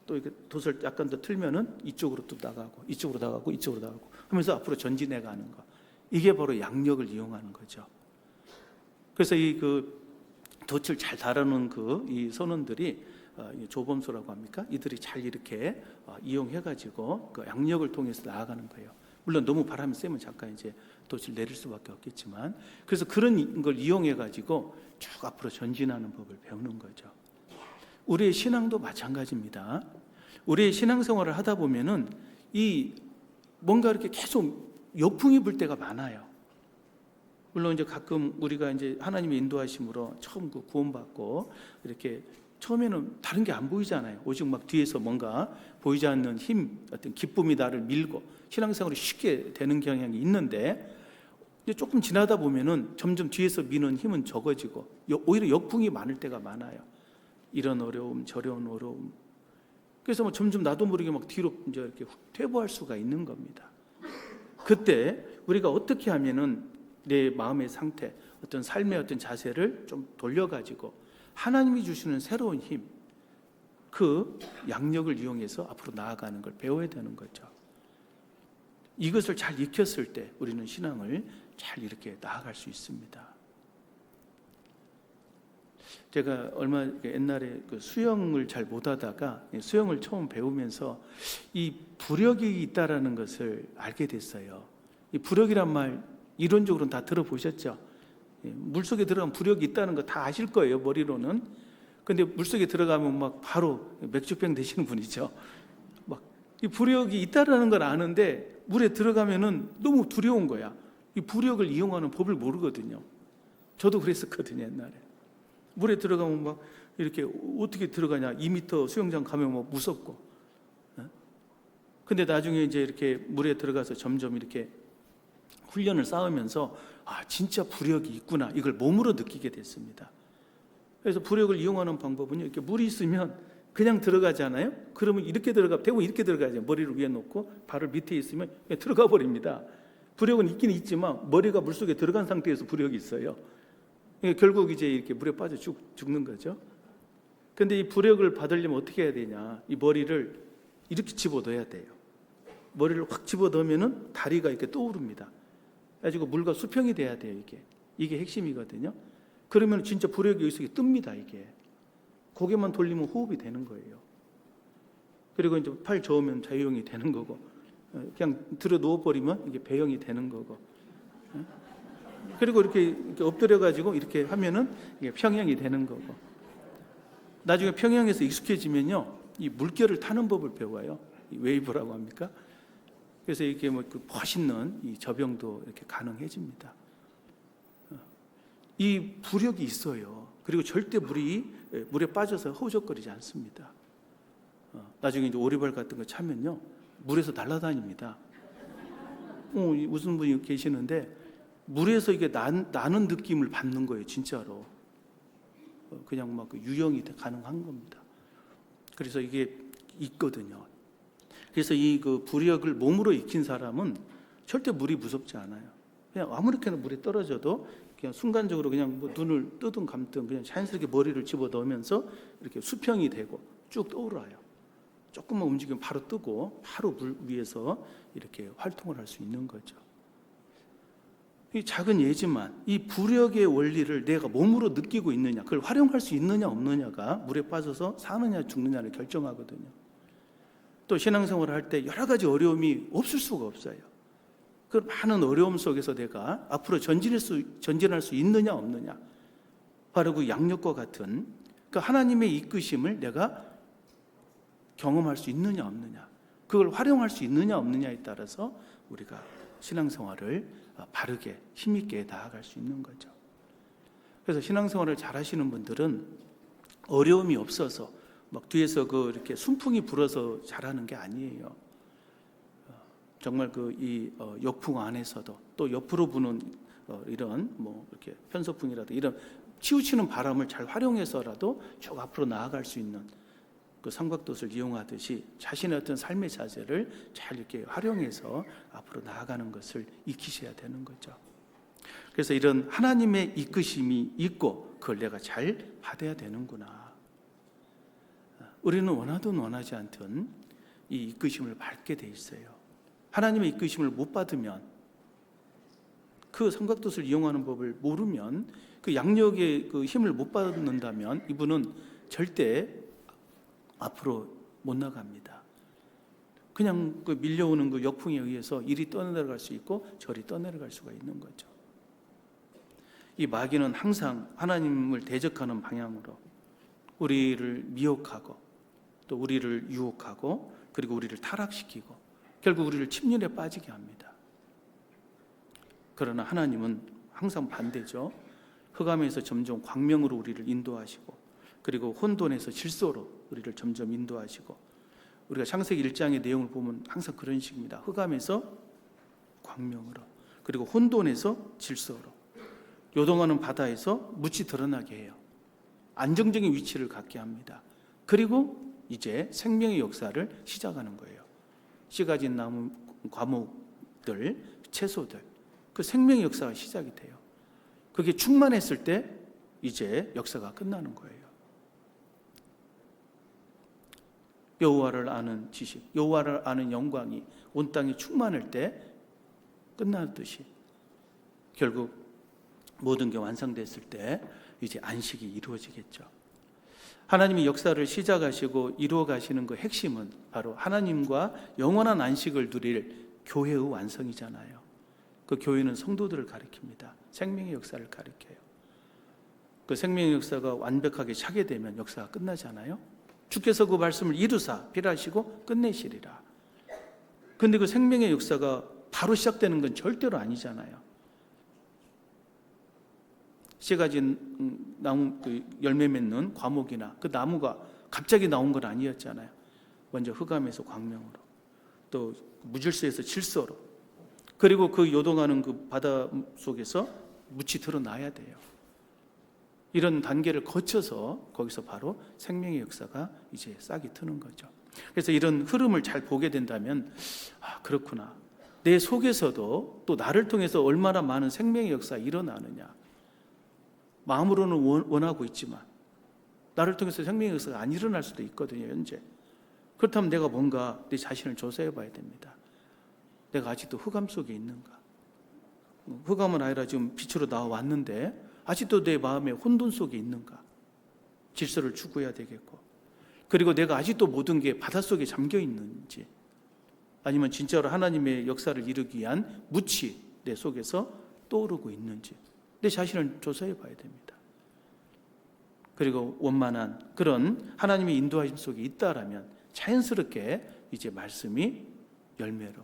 또 이렇게 돛을 약간 더 틀면은 이쪽으로 또 나가고 이쪽으로 나가고 이쪽으로 나가고 하면서 앞으로 전진해 가는 거. 이게 바로 양력을 이용하는 거죠. 그래서 이 그 돛을 잘 다루는 이 선원들이 조범소라고 합니까? 이들이 잘 이렇게 이용해 가지고 그 양력을 통해서 나아가는 거예요. 물론 너무 바람이 세면 잠깐 이제 돛을 내릴 수밖에 없겠지만, 그래서 그런 걸 이용해 가지고 쭉 앞으로 전진하는 법을 배우는 거죠. 우리의 신앙도 마찬가지입니다. 우리의 신앙생활을 하다 보면은 이 뭔가 이렇게 계속 역풍이 불 때가 많아요. 물론 이제 가끔 우리가 이제 하나님의 인도하심으로 처음 그 구원받고 이렇게 처음에는 다른 게 안 보이잖아요. 오직 막 뒤에서 뭔가 보이지 않는 힘, 어떤 기쁨이 나를 밀고 신앙생활이 쉽게 되는 경향이 있는데, 이제 조금 지나다 보면은 점점 뒤에서 미는 힘은 적어지고 오히려 역풍이 많을 때가 많아요. 이런 어려움, 저런 어려움. 그래서 뭐 점점 나도 모르게 막 뒤로 이제 이렇게 퇴보할 수가 있는 겁니다. 그때 우리가 어떻게 하면은 내 마음의 상태, 어떤 삶의 어떤 자세를 좀 돌려가지고 하나님이 주시는 새로운 힘, 그 양력을 이용해서 앞으로 나아가는 걸 배워야 되는 거죠. 이것을 잘 익혔을 때 우리는 신앙을 잘 이렇게 나아갈 수 있습니다. 제가 얼마 옛날에 그 수영을 잘 못하다가 수영을 처음 배우면서 이 부력이 있다라는 것을 알게 됐어요. 이 부력이란 말 이론적으로는 다 들어보셨죠? 물속에 들어가면 부력이 있다는 거 다 아실 거예요, 머리로는. 근데 물속에 들어가면 막 바로 맥주병 되시는 분이죠. 막 이 부력이 있다라는 걸 아는데 물에 들어가면은 너무 두려운 거야. 이 부력을 이용하는 법을 모르거든요. 저도 그랬었거든요, 옛날에. 물에 들어가면 막 이렇게 어떻게 들어가냐, 2m 수영장 가면 뭐 무섭고. 근데 나중에 이제 이렇게 물에 들어가서 점점 이렇게 훈련을 쌓으면서 진짜 부력이 있구나, 이걸 몸으로 느끼게 됐습니다. 그래서 부력을 이용하는 방법은요, 이렇게 물이 있으면 그냥 들어가잖아요. 그러면 이렇게 대부분 이렇게 들어가죠. 머리를 위에 놓고 발을 밑에 있으면 그냥 들어가 버립니다. 부력은 있긴 있지만 머리가 물속에 들어간 상태에서 부력이 있어요. 그러니까 결국 이제 이렇게 물에 빠져 죽는 거죠. 근데 이 부력을 받으려면 어떻게 해야 되냐? 이 머리를 이렇게 집어넣어야 돼요. 머리를 확 집어넣으면은 다리가 이렇게 떠오릅니다. 가지고 물과 수평이 돼야 돼요. 이게 핵심이거든요. 그러면 진짜 부력이 여기서 뜹니다. 이게 고개만 돌리면 호흡이 되는 거예요. 그리고 이제 팔 저으면 자유형이 되는 거고, 그냥 들어 누워 버리면 이게 배영이 되는 거고, 그리고 이렇게 엎드려 가지고 이렇게 하면은 이게 평형이 되는 거고. 나중에 평형에서 익숙해지면요, 이 물결을 타는 법을 배워요. 이 웨이브라고 합니까? 그래서 이렇게 그 멋있는 이 저병도 이렇게 가능해집니다. 이 부력이 있어요. 그리고 절대 물에 빠져서 허우적거리지 않습니다. 나중에 이제 오리발 같은 거 차면요, 물에서 날아다닙니다. 무슨 분이 계시는데 물에서 이게 나는 느낌을 받는 거예요, 진짜로. 그냥 막 그 유영이 가능한 겁니다. 그래서 이게 있거든요. 그래서 이 그 부력을 몸으로 익힌 사람은 절대 물이 무섭지 않아요. 그냥 아무렇게나 물에 떨어져도 그냥 순간적으로 그냥 뭐 눈을 뜨든 감든 그냥 자연스럽게 머리를 집어 넣으면서 이렇게 수평이 되고 쭉 떠올라요. 조금만 움직이면 바로 뜨고 바로 물 위에서 이렇게 활동을 할 수 있는 거죠. 이 작은 예지만 이 부력의 원리를 내가 몸으로 느끼고 있느냐, 그걸 활용할 수 있느냐 없느냐가 물에 빠져서 사느냐 죽느냐를 결정하거든요. 또 신앙생활을 할 때 여러 가지 어려움이 없을 수가 없어요. 그 많은 어려움 속에서 내가 앞으로 전진할 수 있느냐 없느냐, 바로 그 양력과 같은 그 하나님의 이끄심을 내가 경험할 수 있느냐 없느냐, 그걸 활용할 수 있느냐 없느냐에 따라서 우리가 신앙생활을 바르게 힘있게 나아갈 수 있는 거죠. 그래서 신앙생활을 잘 하시는 분들은 어려움이 없어서 막 뒤에서 이렇게 순풍이 불어서 잘하는 게 아니에요. 정말 이 역풍 안에서도 또 옆으로 부는 이런 뭐 이렇게 편서풍이라도 이런 치우치는 바람을 잘 활용해서라도 쭉 앞으로 나아갈 수 있는 그 삼각도를 이용하듯이 자신의 어떤 삶의 자세를 잘 이렇게 활용해서 앞으로 나아가는 것을 익히셔야 되는 거죠. 그래서 이런 하나님의 이끄심이 있고 그걸 내가 잘 받아야 되는구나. 우리는 원하든 원하지 않든 이 이끄심을 받게 돼 있어요. 하나님의 이끄심을 못 받으면, 그 삼각도를 이용하는 법을 모르면, 그 양력의 그 힘을 못 받는다면 이분은 절대 앞으로 못 나갑니다. 그냥 그 밀려오는 그 역풍에 의해서 이리 떠내려갈 수 있고 저리 떠내려갈 수가 있는 거죠. 이 마귀는 항상 하나님을 대적하는 방향으로 우리를 미혹하고 또 우리를 유혹하고 그리고 우리를 타락시키고 결국 우리를 침륜에 빠지게 합니다. 그러나 하나님은 항상 반대죠. 흑암에서 점점 광명으로 우리를 인도하시고 그리고 혼돈에서 질서로 우리를 점점 인도하시고, 우리가 창세기 1장의 내용을 보면 항상 그런 식입니다. 흑암에서 광명으로, 그리고 혼돈에서 질서로, 요동하는 바다에서 묻이 드러나게 해요. 안정적인 위치를 갖게 합니다. 그리고 이제 생명의 역사를 시작하는 거예요. 씨 가진 나무, 과목들, 채소들, 그 생명의 역사가 시작이 돼요. 그게 충만했을 때 이제 역사가 끝나는 거예요. 여호와를 아는 지식, 여호와를 아는 영광이 온 땅에 충만할 때 끝나듯이 결국 모든 게 완성됐을 때 이제 안식이 이루어지겠죠. 하나님이 역사를 시작하시고 이루어 가시는 그 핵심은 바로 하나님과 영원한 안식을 누릴 교회의 완성이잖아요. 그 교회는 성도들을 가리킵니다. 생명의 역사를 가리켜요. 그 생명의 역사가 완벽하게 차게 되면 역사가 끝나잖아요. 주께서 그 말씀을 이루사 필하시고 끝내시리라. 그런데 그 생명의 역사가 바로 시작되는 건 절대로 아니잖아요. 씨 가진 나무, 그 열매 맺는 과목이나 그 나무가 갑자기 나온 건 아니었잖아요. 먼저 흑암에서 광명으로, 또 무질서에서 질서로, 그리고 그 요동하는 그 바다 속에서 묻이 드러나야 돼요. 이런 단계를 거쳐서 거기서 바로 생명의 역사가 이제 싹이 트는 거죠. 그래서 이런 흐름을 잘 보게 된다면, 아, 그렇구나. 내 속에서도 또 나를 통해서 얼마나 많은 생명의 역사가 일어나느냐. 마음으로는 원하고 있지만 나를 통해서 생명의 역사가 안 일어날 수도 있거든요, 현재. 그렇다면 내가 뭔가 내 자신을 조사해 봐야 됩니다. 내가 아직도 흑암 속에 있는가? 흑암은 아니라 지금 빛으로 나왔는데 아직도 내 마음의 혼돈 속에 있는가? 질서를 추구해야 되겠고, 그리고 내가 아직도 모든 게 바닷속에 잠겨 있는지, 아니면 진짜로 하나님의 역사를 이루기 위한 묻이 내 속에서 떠오르고 있는지 내 자신을 조사해 봐야 됩니다. 그리고 원만한 그런 하나님의 인도하심 속에 있다라면 자연스럽게 이제 말씀이 열매로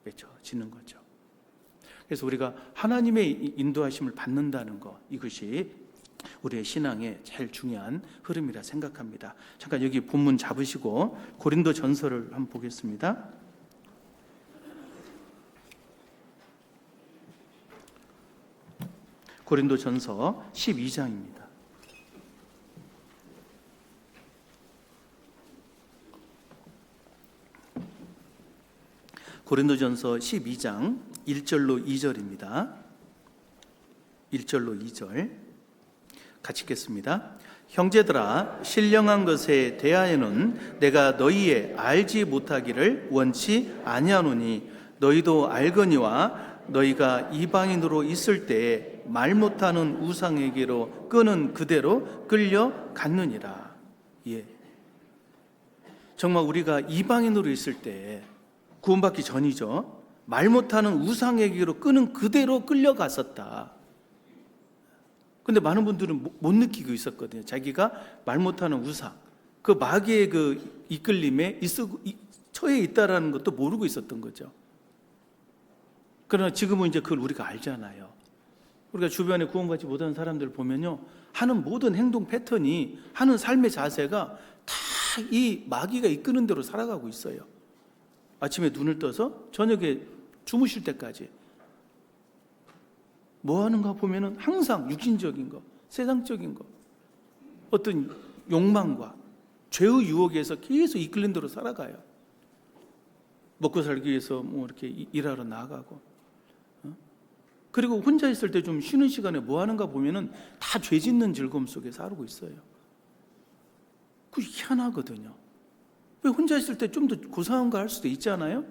맺혀지는 거죠. 그래서 우리가 하나님의 인도하심을 받는다는 것, 이것이 우리의 신앙의 제일 중요한 흐름이라 생각합니다. 잠깐 여기 본문 잡으시고 고린도 전서를 한번 보겠습니다. 고린도 전서 12장입니다. 고린도전서 12장 1절로 2절입니다. 1절로 2절 같이 읽겠습니다. 형제들아, 신령한 것에 대하여는 내가 너희의 알지 못하기를 원치 아니하노니 너희도 알거니와 너희가 이방인으로 있을 때에 말 못하는 우상에게로 끄는 그대로 끌려갔느니라. 예. 정말 우리가 이방인으로 있을 때에 구원받기 전이죠. 말 못하는 우상에게로 끄는 그대로 끌려갔었다. 근데 많은 분들은 못 느끼고 있었거든요. 자기가 말 못하는 우상, 그 마귀의 그 이끌림에 처해 있다라는 것도 모르고 있었던 거죠. 그러나 지금은 이제 그걸 우리가 알잖아요. 우리가 주변에 구원받지 못하는 사람들 보면요, 하는 모든 행동 패턴이, 하는 삶의 자세가 다 이 마귀가 이끄는 대로 살아가고 있어요. 아침에 눈을 떠서 저녁에 주무실 때까지 뭐 하는가 보면은 항상 육신적인 거, 세상적인 거, 어떤 욕망과 죄의 유혹에서 계속 이끌린 대로 살아가요. 먹고 살기 위해서 뭐 이렇게 일하러 나가고, 그리고 혼자 있을 때 좀 쉬는 시간에 뭐 하는가 보면은 다 죄 짓는 즐거움 속에 살고 있어요. 그게 희한하거든요. 왜 혼자 있을 때 좀 더 고상한 거 할 수도 있잖아요.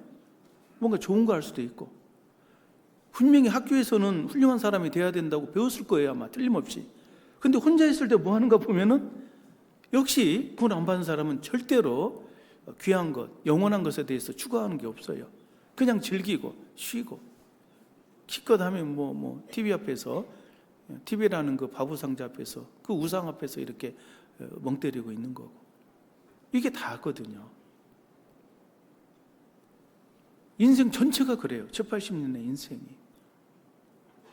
뭔가 좋은 거 할 수도 있고. 분명히 학교에서는 훌륭한 사람이 돼야 된다고 배웠을 거예요, 아마 틀림없이. 근데 혼자 있을 때 뭐 하는가 보면은 역시 구원 안 받은 사람은 절대로 귀한 것, 영원한 것에 대해서 추구하는 게 없어요. 그냥 즐기고 쉬고 기껏 하면 TV 앞에서, TV라는 그 바보상자 앞에서, 그 우상 앞에서 이렇게 멍 때리고 있는 거고, 이게 다거든요. 인생 전체가 그래요. 70-80년의 인생이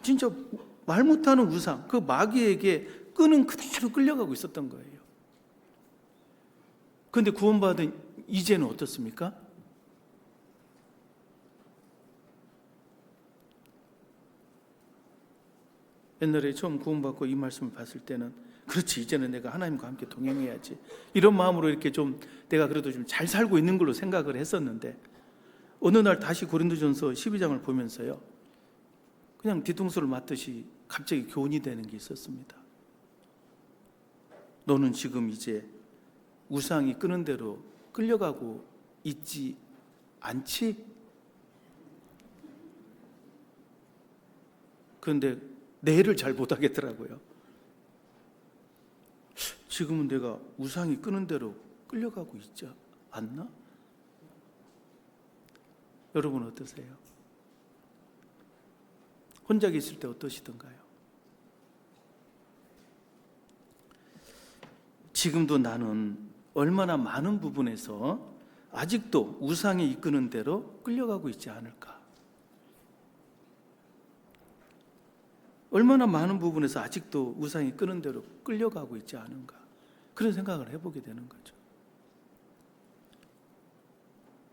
진짜 말 못하는 우상, 그 마귀에게 끄는 그대로 끌려가고 있었던 거예요. 그런데 구원받은 이제는 어떻습니까? 옛날에 처음 구원받고 이 말씀을 봤을 때는, 그렇지, 이제는 내가 하나님과 함께 동행해야지, 이런 마음으로 이렇게 좀 내가 그래도 좀 잘 살고 있는 걸로 생각을 했었는데, 어느 날 다시 고린도전서 12장을 보면서요, 그냥 뒤통수를 맞듯이 갑자기 교훈이 되는 게 있었습니다. 너는 지금 이제 우상이 끄는 대로 끌려가고 있지 않지? 그런데 내를 잘 못하겠더라고요. 지금은 내가 우상이 끄는 대로 끌려가고 있지 않나? 여러분 어떠세요? 혼자 계실 때 어떠시던가요? 지금도 나는 얼마나 많은 부분에서 아직도 우상이 이끄는 대로 끌려가고 있지 않을까? 얼마나 많은 부분에서 아직도 우상이 끄는 대로 끌려가고 있지 않은가? 그런 생각을 해보게 되는 거죠.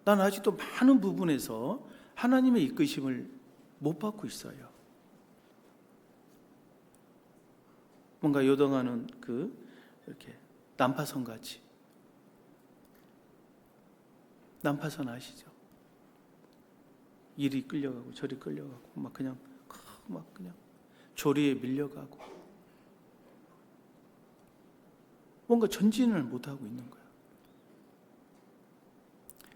난 아직도 많은 부분에서 하나님의 이끄심을 못 받고 있어요. 뭔가 요동하는 이렇게 난파선 같이. 난파선 아시죠? 이리 끌려가고 저리 끌려가고 막 그냥 조리에 밀려가고 뭔가 전진을 못하고 있는 거예요.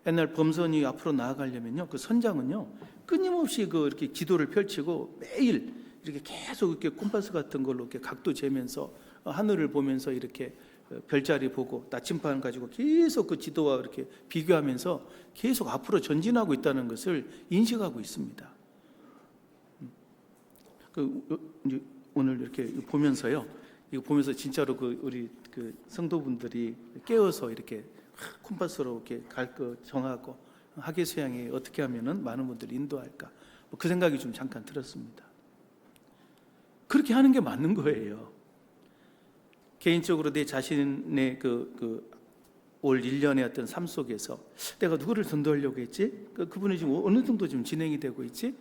옛날 범선이 앞으로 나아가려면요, 그 선장은요 끊임없이 이렇게 기도를 펼치고 매일 이렇게 계속 이렇게 콤파스 같은 걸로 이렇게 각도 재면서 하늘을 보면서 이렇게 별자리 보고 나침반 가지고 계속 그 지도와 이렇게 비교하면서 계속 앞으로 전진하고 있다는 것을 인식하고 있습니다. 오늘 이렇게 보면서요, 이거 보면서 진짜로 우리 성도분들이 깨어서 이렇게 콤파스로 이렇게 갈 거 정하고 학예 수양에 어떻게 하면은 많은 분들을 인도할까, 그 생각이 좀 잠깐 들었습니다. 그렇게 하는 게 맞는 거예요. 개인적으로 내 자신의 올 1년의 어떤 삶 속에서 내가 누구를 전도하려고 했지? 그분이 지금 어느 정도 좀 진행이 되고 있지?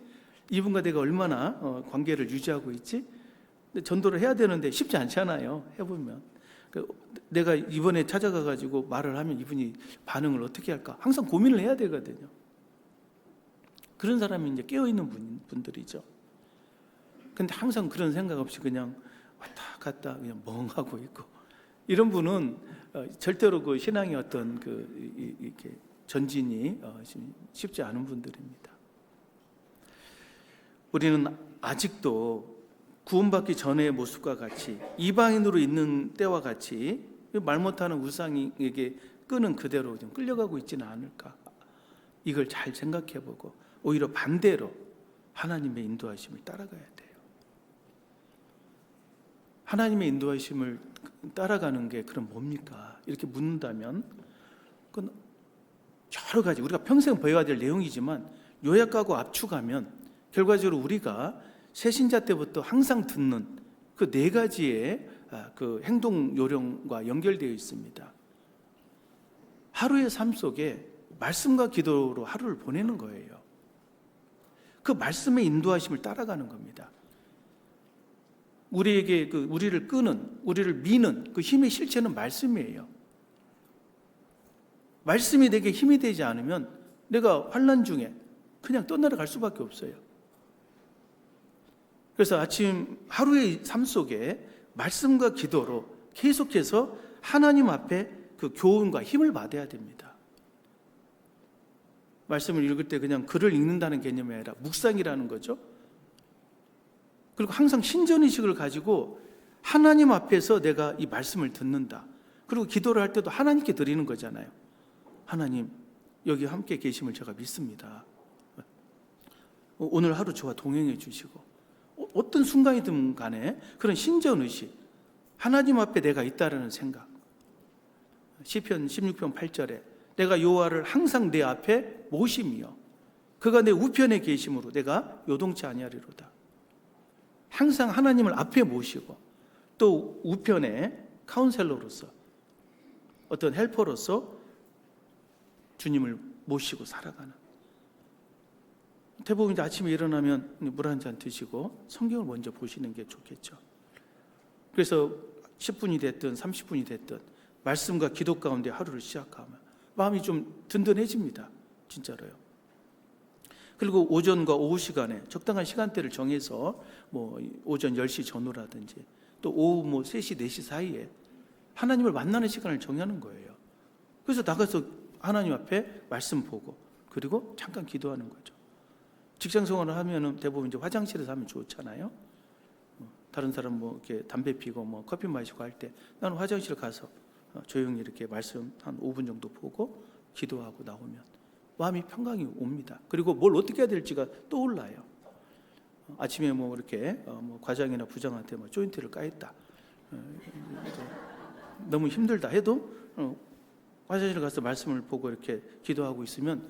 이분과 내가 얼마나 관계를 유지하고 있지? 전도를 해야 되는데 쉽지 않잖아요. 해보면 내가 이번에 찾아가가지고 말을 하면 이분이 반응을 어떻게 할까? 항상 고민을 해야 되거든요. 그런 사람이 이제 깨어있는 분들이죠. 근데 항상 그런 생각 없이 그냥 왔다 갔다 그냥 멍하고 있고, 이런 분은 절대로 그 신앙의 어떤 이렇게 전진이 쉽지 않은 분들입니다. 우리는 아직도 구원받기 전의 모습과 같이 이방인으로 있는 때와 같이 말 못하는 우상에게 끄는 그대로 좀 끌려가고 있지는 않을까, 이걸 잘 생각해보고 오히려 반대로 하나님의 인도하심을 따라가야 돼요. 하나님의 인도하심을 따라가는 게 그럼 뭡니까? 이렇게 묻는다면 그건 여러 가지 우리가 평생 배워야 될 내용이지만 요약하고 압축하면 결과적으로 우리가 새신자 때부터 항상 듣는 그 4가지의 그 행동 요령과 연결되어 있습니다. 하루의 삶 속에 말씀과 기도로 하루를 보내는 거예요. 그 말씀의 인도하심을 따라가는 겁니다. 우리에게 우리를 끄는, 우리를 미는 그 힘의 실체는 말씀이에요. 말씀이 내게 힘이 되지 않으면 내가 환난 중에 그냥 떠나러 갈 수밖에 없어요. 그래서 아침 하루의 삶 속에 말씀과 기도로 계속해서 하나님 앞에 그 교훈과 힘을 받아야 됩니다. 말씀을 읽을 때 그냥 글을 읽는다는 개념이 아니라 묵상이라는 거죠. 그리고 항상 신전의식을 가지고 하나님 앞에서 내가 이 말씀을 듣는다. 그리고 기도를 할 때도 하나님께 드리는 거잖아요. 하나님, 여기 함께 계심을 제가 믿습니다. 오늘 하루 저와 동행해 주시고, 어떤 순간이든 간에 그런 신전의식, 하나님 앞에 내가 있다라는 생각. 시편 16편 8절에 내가 여호와를 항상 내 앞에 모심이요 그가 내 우편에 계심으로 내가 요동치 아니하리로다. 항상 하나님을 앞에 모시고 또 우편에 카운셀러로서, 어떤 헬퍼로서 주님을 모시고 살아가는. 대부분 이제 아침에 일어나면 물 한 잔 드시고 성경을 먼저 보시는 게 좋겠죠. 그래서 10분이 됐든 30분이 됐든 말씀과 기도 가운데 하루를 시작하면 마음이 좀 든든해집니다. 진짜로요. 그리고 오전과 오후 시간에 적당한 시간대를 정해서 오전 10시 전후라든지 또 오후 3시, 4시 사이에 하나님을 만나는 시간을 정하는 거예요. 그래서 나가서 하나님 앞에 말씀 보고 그리고 잠깐 기도하는 거죠. 직장 생활을 하면은 대부분 이제 화장실에서 하면 좋잖아요. 다른 사람 이렇게 담배 피고 커피 마시고 할 때 나는 화장실 가서 조용히 이렇게 말씀 한 5분 정도 보고 기도하고 나오면 마음이 평강이 옵니다. 그리고 뭘 어떻게 해야 될지가 떠올라요. 아침에 이렇게 과장이나 부장한테 조인트를 까였다, 너무 힘들다 해도 화장실 가서 말씀을 보고 이렇게 기도하고 있으면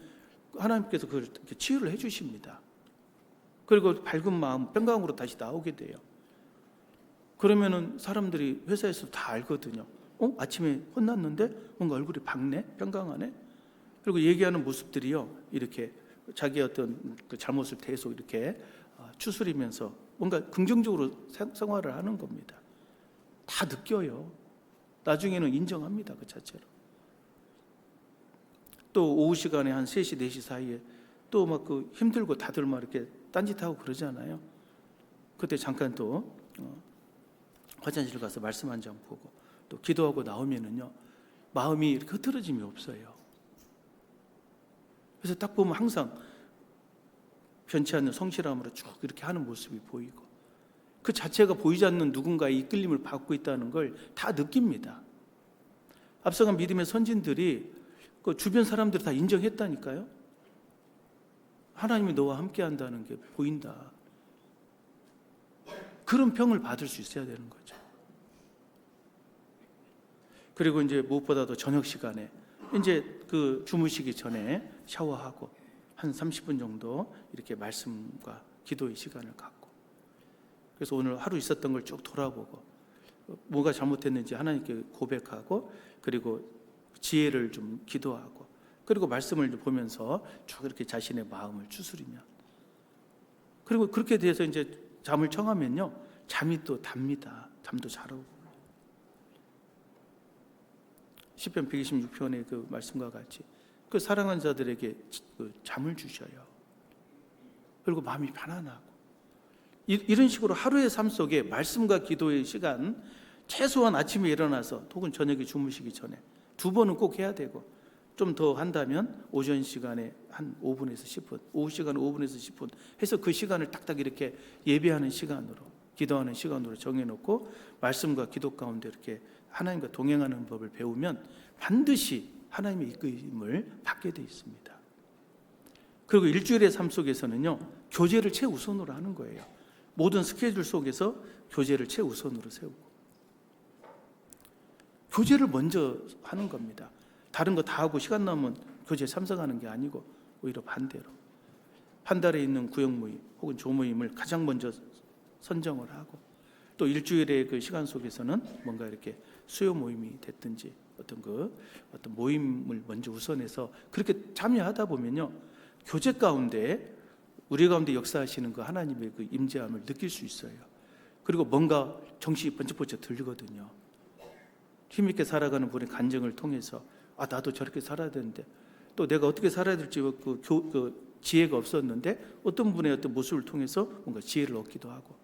하나님께서 그걸 이렇게 치유를 해주십니다. 그리고 밝은 마음, 평강으로 다시 나오게 돼요. 그러면은 사람들이 회사에서 다 알거든요. 아침에 혼났는데 뭔가 얼굴이 밝네, 평강하네. 그리고 얘기하는 모습들이요, 이렇게 자기의 어떤 그 잘못을 계속 이렇게 추스리면서 뭔가 긍정적으로 생활을 하는 겁니다. 다 느껴요. 나중에는 인정합니다. 그 자체로. 또 오후 시간에 한 3시, 4시 사이에 또 막 그 힘들고 다들 막 이렇게 딴짓하고 그러잖아요. 그때 잠깐 또 화장실 가서 말씀 한 장 보고 또 기도하고 나오면은요, 마음이 이렇게 흐트러짐이 없어요. 그래서 딱 보면 항상 변치 않는 성실함으로 쭉 이렇게 하는 모습이 보이고, 그 자체가 보이지 않는 누군가의 이끌림을 받고 있다는 걸 다 느낍니다. 앞서간 믿음의 선진들이 그 주변 사람들이 다 인정했다니까요. 하나님이 너와 함께 한다는 게 보인다. 그런 평을 받을 수 있어야 되는 거죠. 그리고 이제 무엇보다도 저녁 시간에 이제 그 주무시기 전에 샤워하고 한 30분 정도 이렇게 말씀과 기도의 시간을 갖고, 그래서 오늘 하루 있었던 걸 쭉 돌아보고 뭐가 잘못됐는지 하나님께 고백하고, 그리고 지혜를 좀 기도하고, 그리고 말씀을 보면서 쭉 이렇게 자신의 마음을 추스리면, 그리고 그렇게 돼서 이제 잠을 청하면요, 잠이 또 답니다. 잠도 잘 오고. 시편 126편의 그 말씀과 같이 그 사랑하는 자들에게 그 잠을 주셔요. 그리고 마음이 편안하고, 이런 식으로 하루의 삶 속에 말씀과 기도의 시간, 최소한 아침에 일어나서 혹은 저녁에 주무시기 전에 2번은 꼭 해야 되고, 좀 더 한다면 오전 시간에 한 5분에서 10분, 오후 시간에 5분에서 10분 해서 그 시간을 딱딱 이렇게 예배하는 시간으로, 기도하는 시간으로 정해놓고 말씀과 기도 가운데 이렇게 하나님과 동행하는 법을 배우면 반드시 하나님의 이끌림을 받게 되어 있습니다. 그리고 일주일의 삶 속에서는요, 교제를 최우선으로 하는 거예요. 모든 스케줄 속에서 교제를 최우선으로 세우고, 교제를 먼저 하는 겁니다. 다른 거 다 하고 시간 남으면 교제에 참석하는 게 아니고 오히려 반대로 한 달에 있는 구역 모임 혹은 조모임을 가장 먼저 선정을 하고, 또 일주일의 그 시간 속에서는 뭔가 이렇게 수요 모임이 됐든지 어떤 모임을 먼저 우선해서 그렇게 참여하다 보면요, 교제 가운데 우리 가운데 역사하시는 그 하나님의 그 임재함을 느낄 수 있어요. 그리고 뭔가 정신이 번쩍번쩍 들거든요. 힘있게 살아가는 분의 간증을 통해서 나도 저렇게 살아야 되는데, 또 내가 어떻게 살아야 될지 그 지혜가 없었는데 어떤 분의 어떤 모습을 통해서 뭔가 지혜를 얻기도 하고,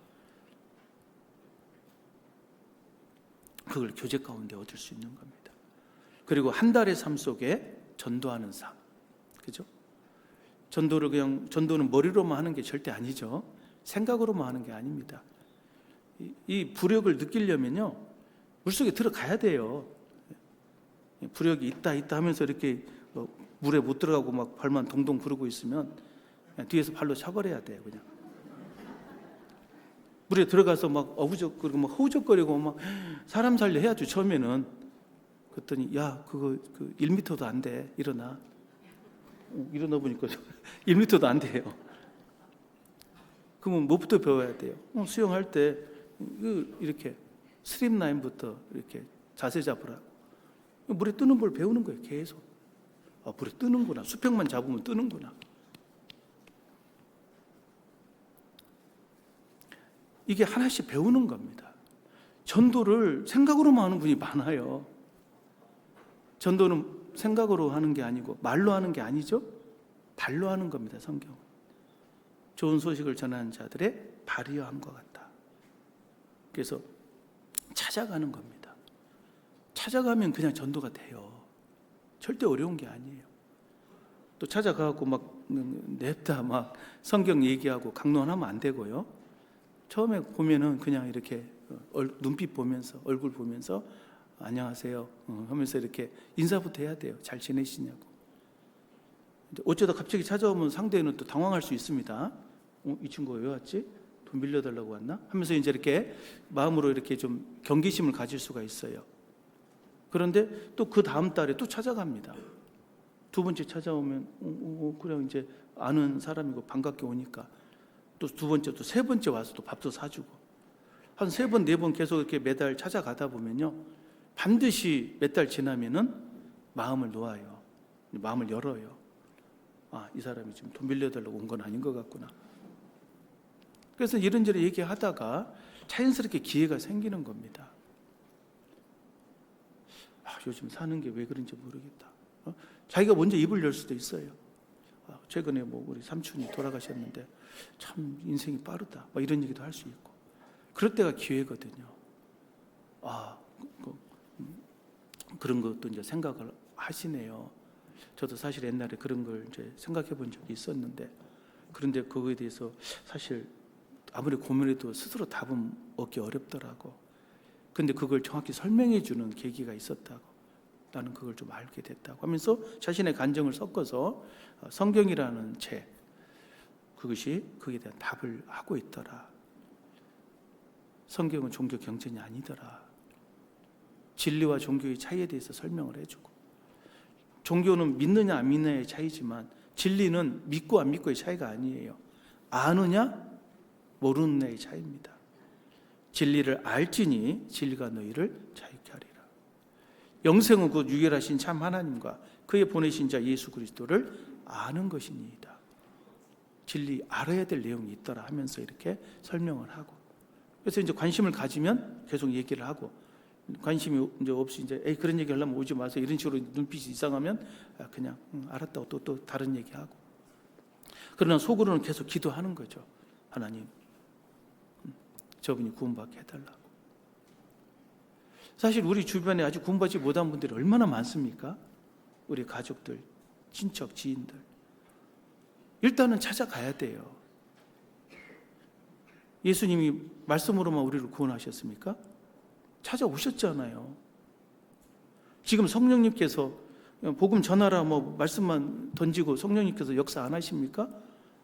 그걸 교제 가운데 얻을 수 있는 겁니다. 그리고 한 달의 삶 속에 전도하는 삶, 그죠? 전도는 머리로만 하는 게 절대 아니죠. 생각으로만 하는 게 아닙니다. 이 부력을 느끼려면요, 물속에 들어가야 돼요. 부력이 있다 하면서 이렇게 물에 못 들어가고 막 발만 동동 구르고 있으면 그냥 뒤에서 발로 차버려야 돼요. 그냥 물에 들어가서 막 어부적거리고 막 허우적거리고 막 사람 살려 해야죠. 처음에는. 그랬더니 야, 그거 1m도 안 돼. 일어나 보니까 1m도 안 돼요. 그러면 뭐부터 배워야 돼요? 수영할 때 이렇게 스트림라인부터 이렇게 자세 잡으라. 물에 뜨는 걸 배우는 거예요. 계속. 물에 뜨는구나. 수평만 잡으면 뜨는구나. 이게 하나씩 배우는 겁니다. 전도를 생각으로만 하는 분이 많아요. 전도는 생각으로 하는 게 아니고 말로 하는 게 아니죠. 발로 하는 겁니다. 성경은. 좋은 소식을 전하는 자들의 발이여 함과 같다. 그래서 찾아가는 겁니다. 찾아가면 그냥 전도가 돼요. 절대 어려운 게 아니에요. 또 찾아가고 막 냅다 막 성경 얘기하고 강론하면 안 되고요. 처음에 보면은 그냥 이렇게 눈빛 보면서, 얼굴 보면서 안녕하세요 하면서 이렇게 인사부터 해야 돼요. 잘 지내시냐고. 어쩌다 갑자기 찾아오면 상대는 또 당황할 수 있습니다. 이 친구가 왜 왔지? 돈 빌려달라고 왔나? 하면서 이제 이렇게 마음으로 이렇게 좀 경계심을 가질 수가 있어요. 그런데 또 그 다음 달에 또 찾아갑니다. 2번째 찾아오면 그냥 이제 아는 사람이고 반갑게 오니까 또 2번째, 또 3번째 와서 또 밥도 사주고, 한 3번, 4번 계속 이렇게 매달 찾아가다 보면요, 반드시 몇 달 지나면은 마음을 놓아요. 마음을 열어요. 이 사람이 지금 돈 빌려달라고 온 건 아닌 것 같구나. 그래서 이런저런 얘기하다가 자연스럽게 기회가 생기는 겁니다. 요즘 사는 게 왜 그런지 모르겠다. 자기가 먼저 입을 열 수도 있어요. 최근에 뭐 우리 삼촌이 돌아가셨는데 참 인생이 빠르다, 이런 얘기도 할 수 있고. 그럴 때가 기회거든요. 그런 것도 이제 생각을 하시네요. 저도 사실 옛날에 그런 걸 이제 생각해 본 적이 있었는데, 그런데 그거에 대해서 사실 아무리 고민해도 스스로 답은 얻기 어렵더라고. 근데 그걸 정확히 설명해 주는 계기가 있었다고, 나는 그걸 좀 알게 됐다고 하면서 자신의 감정을 섞어서 성경이라는 책, 그것이 거기에 대한 답을 하고 있더라. 성경은 종교 경전이 아니더라. 진리와 종교의 차이에 대해서 설명을 해주고, 종교는 믿느냐 안 믿느냐의 차이지만 진리는 믿고 안 믿고의 차이가 아니에요. 아느냐 모르느냐의 차이입니다. 진리를 알지니 진리가 너희를 자유케 하리라. 영생은 곧 유일하신 참 하나님과 그의 보내신 자 예수 그리스도를 아는 것이니이다. 진리 알아야 될 내용이 있더라 하면서 이렇게 설명을 하고, 그래서 이제 관심을 가지면 계속 얘기를 하고, 관심이 이제 없이 이제 그런 얘기 하려면 오지 마세요, 이런 식으로 눈빛이 이상하면 그냥 알았다고 또 다른 얘기하고. 그러나 속으로는 계속 기도하는 거죠. 하나님, 저분이 구원받게 해달라고. 사실 우리 주변에 아직 구원받지 못한 분들이 얼마나 많습니까? 우리 가족들, 친척, 지인들. 일단은 찾아가야 돼요. 예수님이 말씀으로만 우리를 구원하셨습니까? 찾아오셨잖아요. 지금 성령님께서 복음 전하라 말씀만 던지고 성령님께서 역사 안 하십니까?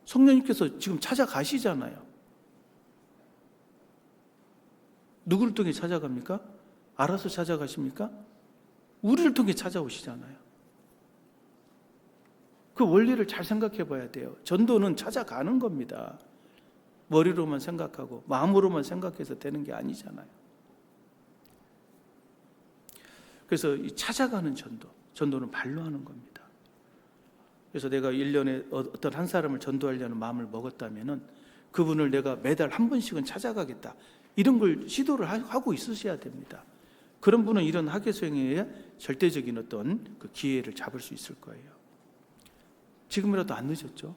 성령님께서 지금 찾아가시잖아요. 누구를 통해 찾아갑니까? 알아서 찾아가십니까? 우리를 통해 찾아오시잖아요. 그 원리를 잘 생각해 봐야 돼요. 전도는 찾아가는 겁니다. 머리로만 생각하고 마음으로만 생각해서 되는 게 아니잖아요. 그래서 이 찾아가는 전도는 발로 하는 겁니다. 그래서 내가 1년에 어떤 한 사람을 전도하려는 마음을 먹었다면은 그분을 내가 매달 한 번씩은 찾아가겠다, 이런 걸 시도를 하고 있으셔야 됩니다. 그런 분은 이런 학예수행에 절대적인 어떤 그 기회를 잡을 수 있을 거예요. 지금이라도 안 늦었죠?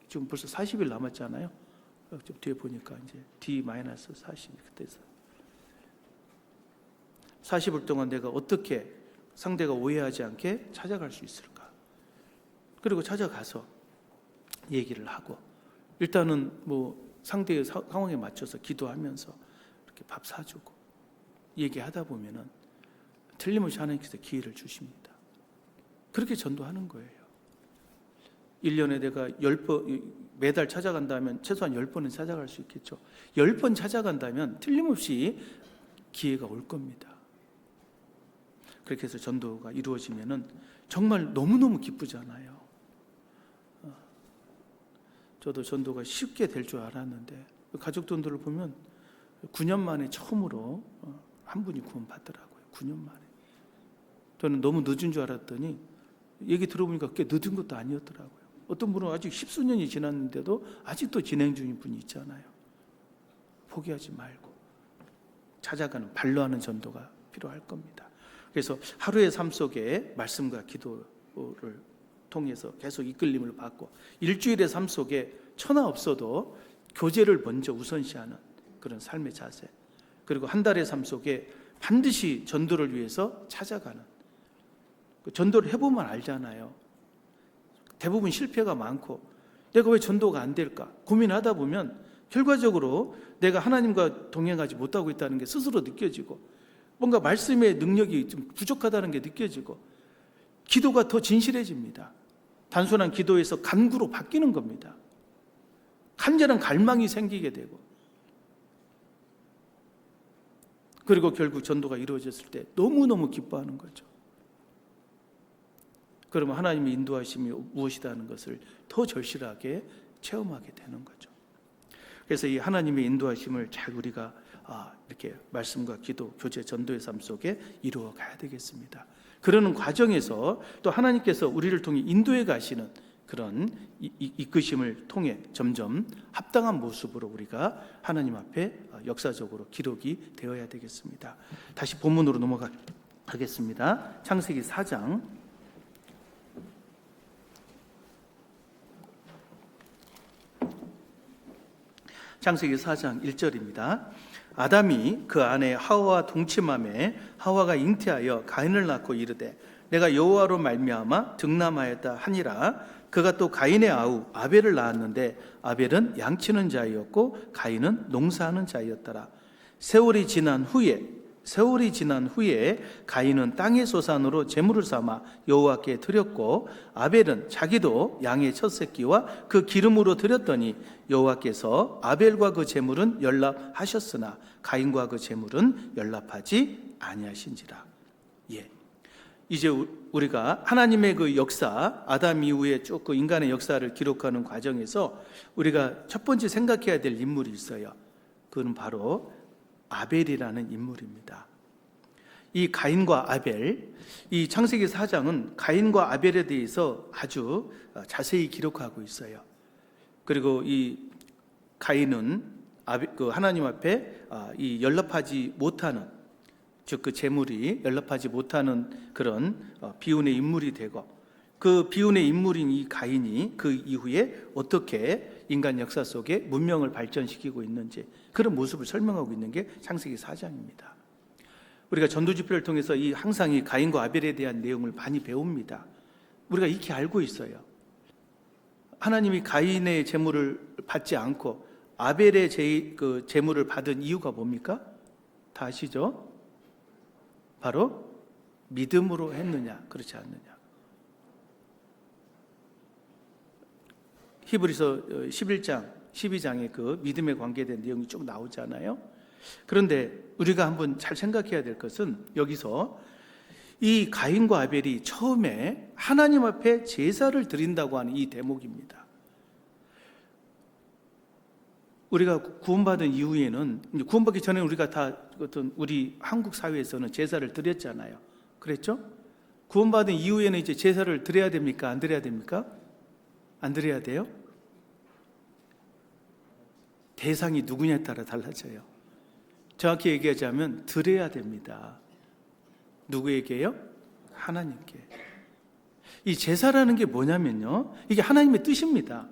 지금 벌써 40일 남았잖아요. 좀 뒤에 보니까 이제 D-40 그때서 40일 동안 내가 어떻게 상대가 오해하지 않게 찾아갈 수 있을까? 그리고 찾아가서 얘기를 하고, 일단은 상대의 상황에 맞춰서 기도하면서 이렇게 밥 사주고 얘기하다 보면은 틀림없이 하나님께서 기회를 주십니다. 그렇게 전도하는 거예요. 1년에 내가 10번, 매달 찾아간다면 최소한 10번은 찾아갈 수 있겠죠. 10번 찾아간다면 틀림없이 기회가 올 겁니다. 그렇게 해서 전도가 이루어지면은 정말 너무너무 기쁘잖아요. 저도 전도가 쉽게 될 줄 알았는데 가족분들을 보면 9년 만에 처음으로 한 분이 구원받더라고요. 9년 만에. 저는 너무 늦은 줄 알았더니 얘기 들어보니까 꽤 늦은 것도 아니었더라고요. 어떤 분은 아직 10수년이 지났는데도 아직도 진행 중인 분이 있잖아요. 포기하지 말고 찾아가는, 발로 하는 전도가 필요할 겁니다. 그래서 하루의 삶 속에 말씀과 기도를 통해서 계속 이끌림을 받고, 일주일의 삶 속에 천하 없어도 교제를 먼저 우선시하는 그런 삶의 자세, 그리고 한 달의 삶 속에 반드시 전도를 위해서 찾아가는, 전도를 해보면 알잖아요. 대부분 실패가 많고 내가 왜 전도가 안 될까 고민하다 보면 결과적으로 내가 하나님과 동행하지 못하고 있다는 게 스스로 느껴지고, 뭔가 말씀의 능력이 좀 부족하다는 게 느껴지고, 기도가 더 진실해집니다. 단순한 기도에서 간구로 바뀌는 겁니다. 간절한 갈망이 생기게 되고, 그리고 결국 전도가 이루어졌을 때 너무너무 기뻐하는 거죠. 그러면 하나님의 인도하심이 무엇이다 하는 것을 더 절실하게 체험하게 되는 거죠. 그래서 이 하나님의 인도하심을 잘 우리가 이렇게 말씀과 기도, 교제, 전도의 삶 속에 이루어 가야 되겠습니다. 그러는 과정에서 또 하나님께서 우리를 통해 인도해 가시는 그런 이끄심을 통해 점점 합당한 모습으로 우리가 하나님 앞에 역사적으로 기록이 되어야 되겠습니다. 다시 본문으로 넘어가겠습니다. 창세기 4장 창세기 4장 1절입니다. 아담이 그 아내 하와와 동침함에 하와가 잉태하여 가인을 낳고 이르되 내가 여호와로 말미암아 득남하였다 하니라. 그가 또 가인의 아우 아벨을 낳았는데 아벨은 양치는 자이었고 가인은 농사하는 자이었더라. 세월이 지난 후에 가인은 땅의 소산으로 제물을 삼아 여호와께 드렸고 아벨은 자기도 양의 첫 새끼와 그 기름으로 드렸더니 여호와께서 아벨과 그 제물은 연락하셨으나 가인과 그 제물은 연락하지 아니하신지라. 이제 우리가 하나님의 그 역사, 아담 이후에 쭉 그 인간의 역사를 기록하는 과정에서 우리가 첫 번째 생각해야 될 인물이 있어요. 그는 바로 아벨이라는 인물입니다. 이 가인과 아벨, 이 창세기 4장은 가인과 아벨에 대해서 아주 자세히 기록하고 있어요. 그리고 이 가인은 하나님 앞에 이 연락하지 못하는, 즉 그 제물이 연락하지 못하는 그런 비운의 인물이 되고, 그 비운의 인물인 이 가인이 그 이후에 어떻게 인간 역사 속에 문명을 발전시키고 있는지 그런 모습을 설명하고 있는 게 창세기 4장입니다. 우리가 전도집회를 통해서 항상 이 가인과 아벨에 대한 내용을 많이 배웁니다. 우리가 익히 알고 있어요. 하나님이 가인의 제물을 받지 않고 아벨의 제물을 받은 이유가 뭡니까? 다 아시죠? 바로 믿음으로 했느냐, 그렇지 않느냐. 히브리서 11장, 12장에 그 믿음에 관계된 내용이 쭉 나오잖아요. 그런데 우리가 한번 잘 생각해야 될 것은 여기서 이 가인과 아벨이 처음에 하나님 앞에 제사를 드린다고 하는 이 대목입니다. 우리가 구원받은 이후에는, 구원받기 전에 우리가 다 우리 한국 사회에서는 제사를 드렸잖아요. 그랬죠? 구원받은 이후에는 이제 제사를 드려야 됩니까? 안 드려야 됩니까? 안 드려야 돼요? 대상이 누구냐에 따라 달라져요. 정확히 얘기하자면 드려야 됩니다. 누구에게요? 하나님께. 이 제사라는 게 뭐냐면요, 이게 하나님의 뜻입니다.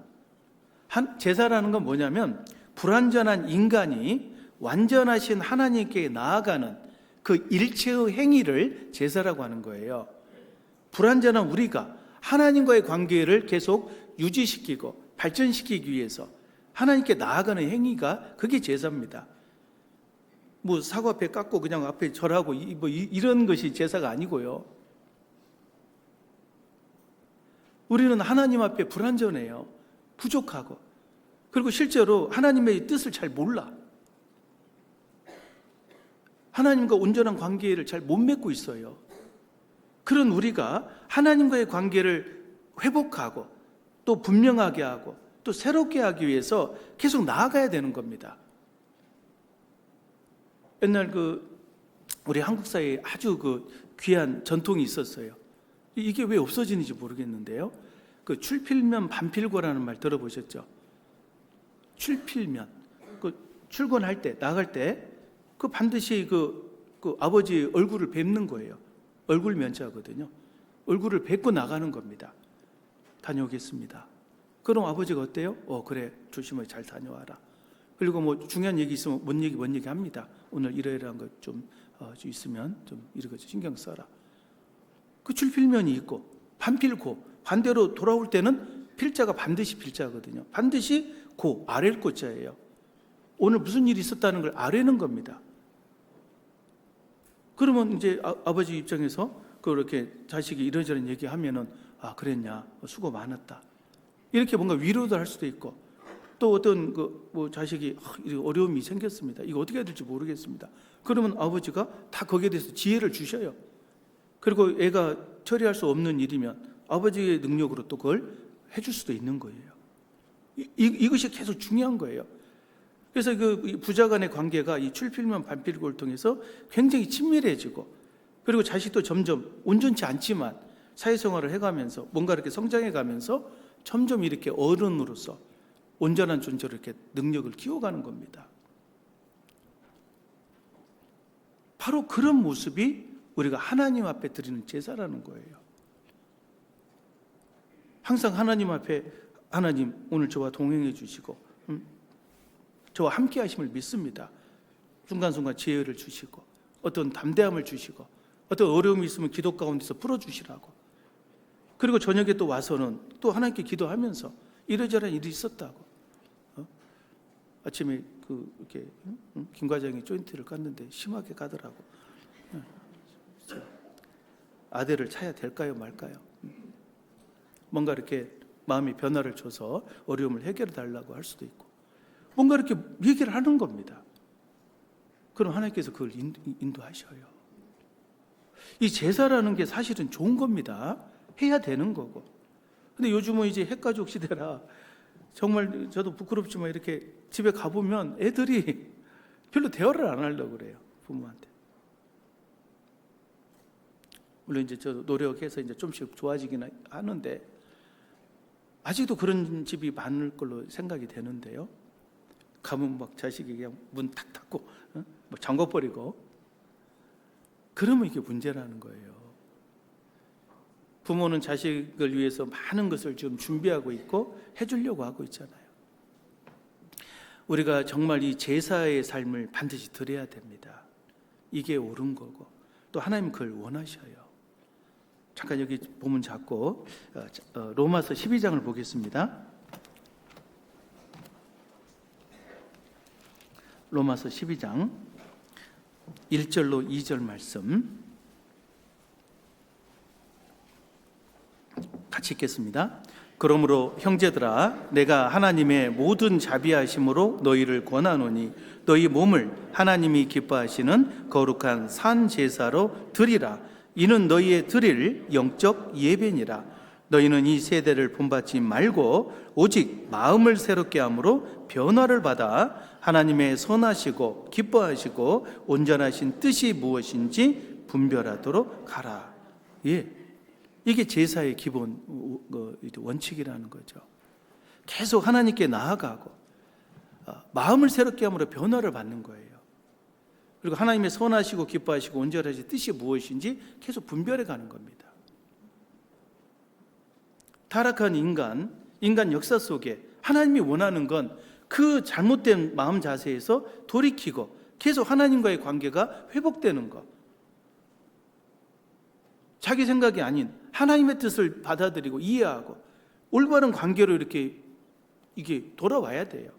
제사라는 건 뭐냐면 불완전한 인간이 완전하신 하나님께 나아가는 그 일체의 행위를 제사라고 하는 거예요. 불완전한 우리가 하나님과의 관계를 계속 유지시키고 발전시키기 위해서 하나님께 나아가는 행위가 그게 제사입니다. 뭐 사과배 깎고 그냥 앞에 절하고 이런 것이 제사가 아니고요. 우리는 하나님 앞에 불완전해요. 부족하고, 그리고 실제로 하나님의 뜻을 잘 몰라. 하나님과 온전한 관계를 잘 못 맺고 있어요. 그런 우리가 하나님과의 관계를 회복하고 또 분명하게 하고 또 새롭게 하기 위해서 계속 나아가야 되는 겁니다. 옛날 우리 한국 사회에 아주 귀한 전통이 있었어요. 이게 왜 없어지는지 모르겠는데요. 출필면 반필고라는 말 들어보셨죠? 출필면, 출근할 때, 나갈 때 반드시 아버지 얼굴을 뵙는 거예요. 얼굴 면제하거든요. 얼굴을 뵙고 나가는 겁니다. 다녀오겠습니다. 그럼 아버지가 어때요? 그래, 조심하게 잘 다녀와라. 그리고 뭐 중요한 얘기 있으면 뭔 얘기 합니다. 오늘 이러이러한 것 좀 있으면 좀 이런 거 신경 써라. 그 출필면이 있고 반필고, 반대로 돌아올 때는 필자가 반드시 필자거든요. 반드시 고, 아랠 고자예요. 오늘 무슨 일이 있었다는 걸 아뢰는 겁니다. 그러면 이제 아버지 입장에서 그렇게 자식이 이런저런 얘기하면은 그랬냐, 수고 많았다, 이렇게 뭔가 위로도 할 수도 있고, 또 어떤 자식이 어려움이 생겼습니다. 이거 어떻게 해야 될지 모르겠습니다. 그러면 아버지가 다 거기에 대해서 지혜를 주셔요. 그리고 애가 처리할 수 없는 일이면 아버지의 능력으로 또 그걸 해줄 수도 있는 거예요. 이것이 계속 중요한 거예요. 그래서 부자 간의 관계가 이 출필면 반필고를 통해서 굉장히 친밀해지고, 그리고 자식도 점점 온전치 않지만 사회생활을 해가면서 뭔가 이렇게 성장해가면서 점점 이렇게 어른으로서 온전한 존재로 이렇게 능력을 키워가는 겁니다. 바로 그런 모습이 우리가 하나님 앞에 드리는 제사라는 거예요. 항상 하나님 앞에 하나님 오늘 저와 동행해 주시고 저와 함께 하심을 믿습니다. 순간순간 지혜를 주시고 어떤 담대함을 주시고 어떤 어려움이 있으면 기도 가운데서 풀어주시라고. 그리고 저녁에 또 와서는 또 하나님께 기도하면서 이러저러한 일이 있었다고. 아침에 이렇게 김 과장이 조인트를 깠는데 심하게 가더라고. 아들을 차야 될까요 말까요? 뭔가 이렇게 마음의 변화를 줘서 어려움을 해결해 달라고 할 수도 있고 뭔가 이렇게 얘기를 하는 겁니다. 그럼 하나님께서 그걸 인도하셔요. 이 제사라는 게 사실은 좋은 겁니다. 해야 되는 거고. 근데 요즘은 이제 핵가족 시대라 정말 저도 부끄럽지만 이렇게 집에 가보면 애들이 별로 대화를 안 하려고 그래요. 부모한테. 물론 이제 저 노력해서 이제 좀씩 좋아지긴 하는데 아직도 그런 집이 많을 걸로 생각이 되는데요. 가면 막 자식이 그냥 문 탁 닫고 뭐 잠궈버리고 그러면 이게 문제라는 거예요. 부모는 자식을 위해서 많은 것을 지금 준비하고 있고 해주려고 하고 있잖아요. 우리가 정말 이 제사의 삶을 반드시 드려야 됩니다. 이게 옳은 거고 또 하나님 그걸 원하셔요. 잠깐 여기 본문 잡고 로마서 12장을 보겠습니다. 로마서 12장 1절로 2절 말씀 같이 읽겠습니다. 그러므로 형제들아 내가 하나님의 모든 자비하심으로 너희를 권하노니 너희 몸을 하나님이 기뻐하시는 거룩한 산 제사로 드리라. 이는 너희의 드릴 영적 예배니라. 너희는 이 세대를 본받지 말고 오직 마음을 새롭게 함으로 변화를 받아 하나님의 선하시고 기뻐하시고 온전하신 뜻이 무엇인지 분별하도록 가라. 예, 이게 제사의 기본 원칙이라는 거죠. 계속 하나님께 나아가고 마음을 새롭게 함으로 변화를 받는 거예요. 그리고 하나님의 선하시고 기뻐하시고 온전하신 뜻이 무엇인지 계속 분별해 가는 겁니다. 타락한 인간 역사 속에 하나님이 원하는 건 그 잘못된 마음 자세에서 돌이키고 계속 하나님과의 관계가 회복되는 것. 자기 생각이 아닌 하나님의 뜻을 받아들이고 이해하고 올바른 관계로 이게 돌아와야 돼요.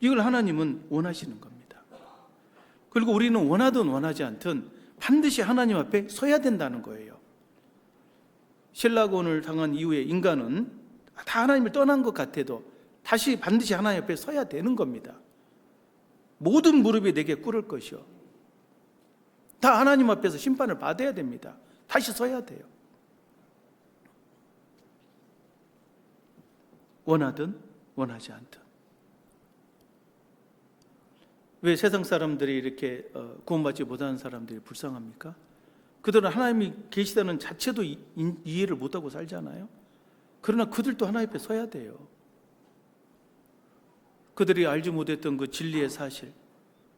이걸 하나님은 원하시는 겁니다. 그리고 우리는 원하든 원하지 않든 반드시 하나님 앞에 서야 된다는 거예요. 신라곤을 당한 이후에 인간은 다 하나님을 떠난 것 같아도 다시 반드시 하나님 앞에 서야 되는 겁니다. 모든 무릎이 내게 꿇을 것이요. 다 하나님 앞에서 심판을 받아야 됩니다. 다시 서야 돼요. 원하든 원하지 않든. 왜 세상 사람들이 이렇게 구원받지 못하는 사람들이 불쌍합니까? 그들은 하나님이 계시다는 자체도 이해를 못하고 살잖아요. 그러나 그들도 하나님 앞에 서야 돼요. 그들이 알지 못했던 그 진리의 사실,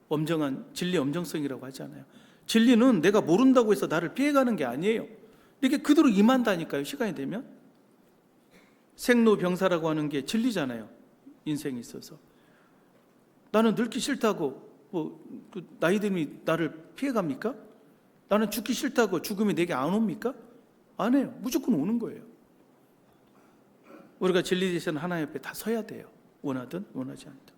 엄정한 진리의 엄정성이라고 하잖아요. 진리는 내가 모른다고 해서 나를 피해가는 게 아니에요. 이렇게 그대로 임한다니까요. 시간이 되면 생로병사라고 하는 게 진리잖아요. 인생에 있어서 나는 늙기 싫다고 나이 들면 나를 피해갑니까? 나는 죽기 싫다고 죽음이 내게 안 옵니까? 안 해요. 무조건 오는 거예요. 우리가 진리 되시는 하나님 앞에 다 서야 돼요. 원하든 원하지 않든.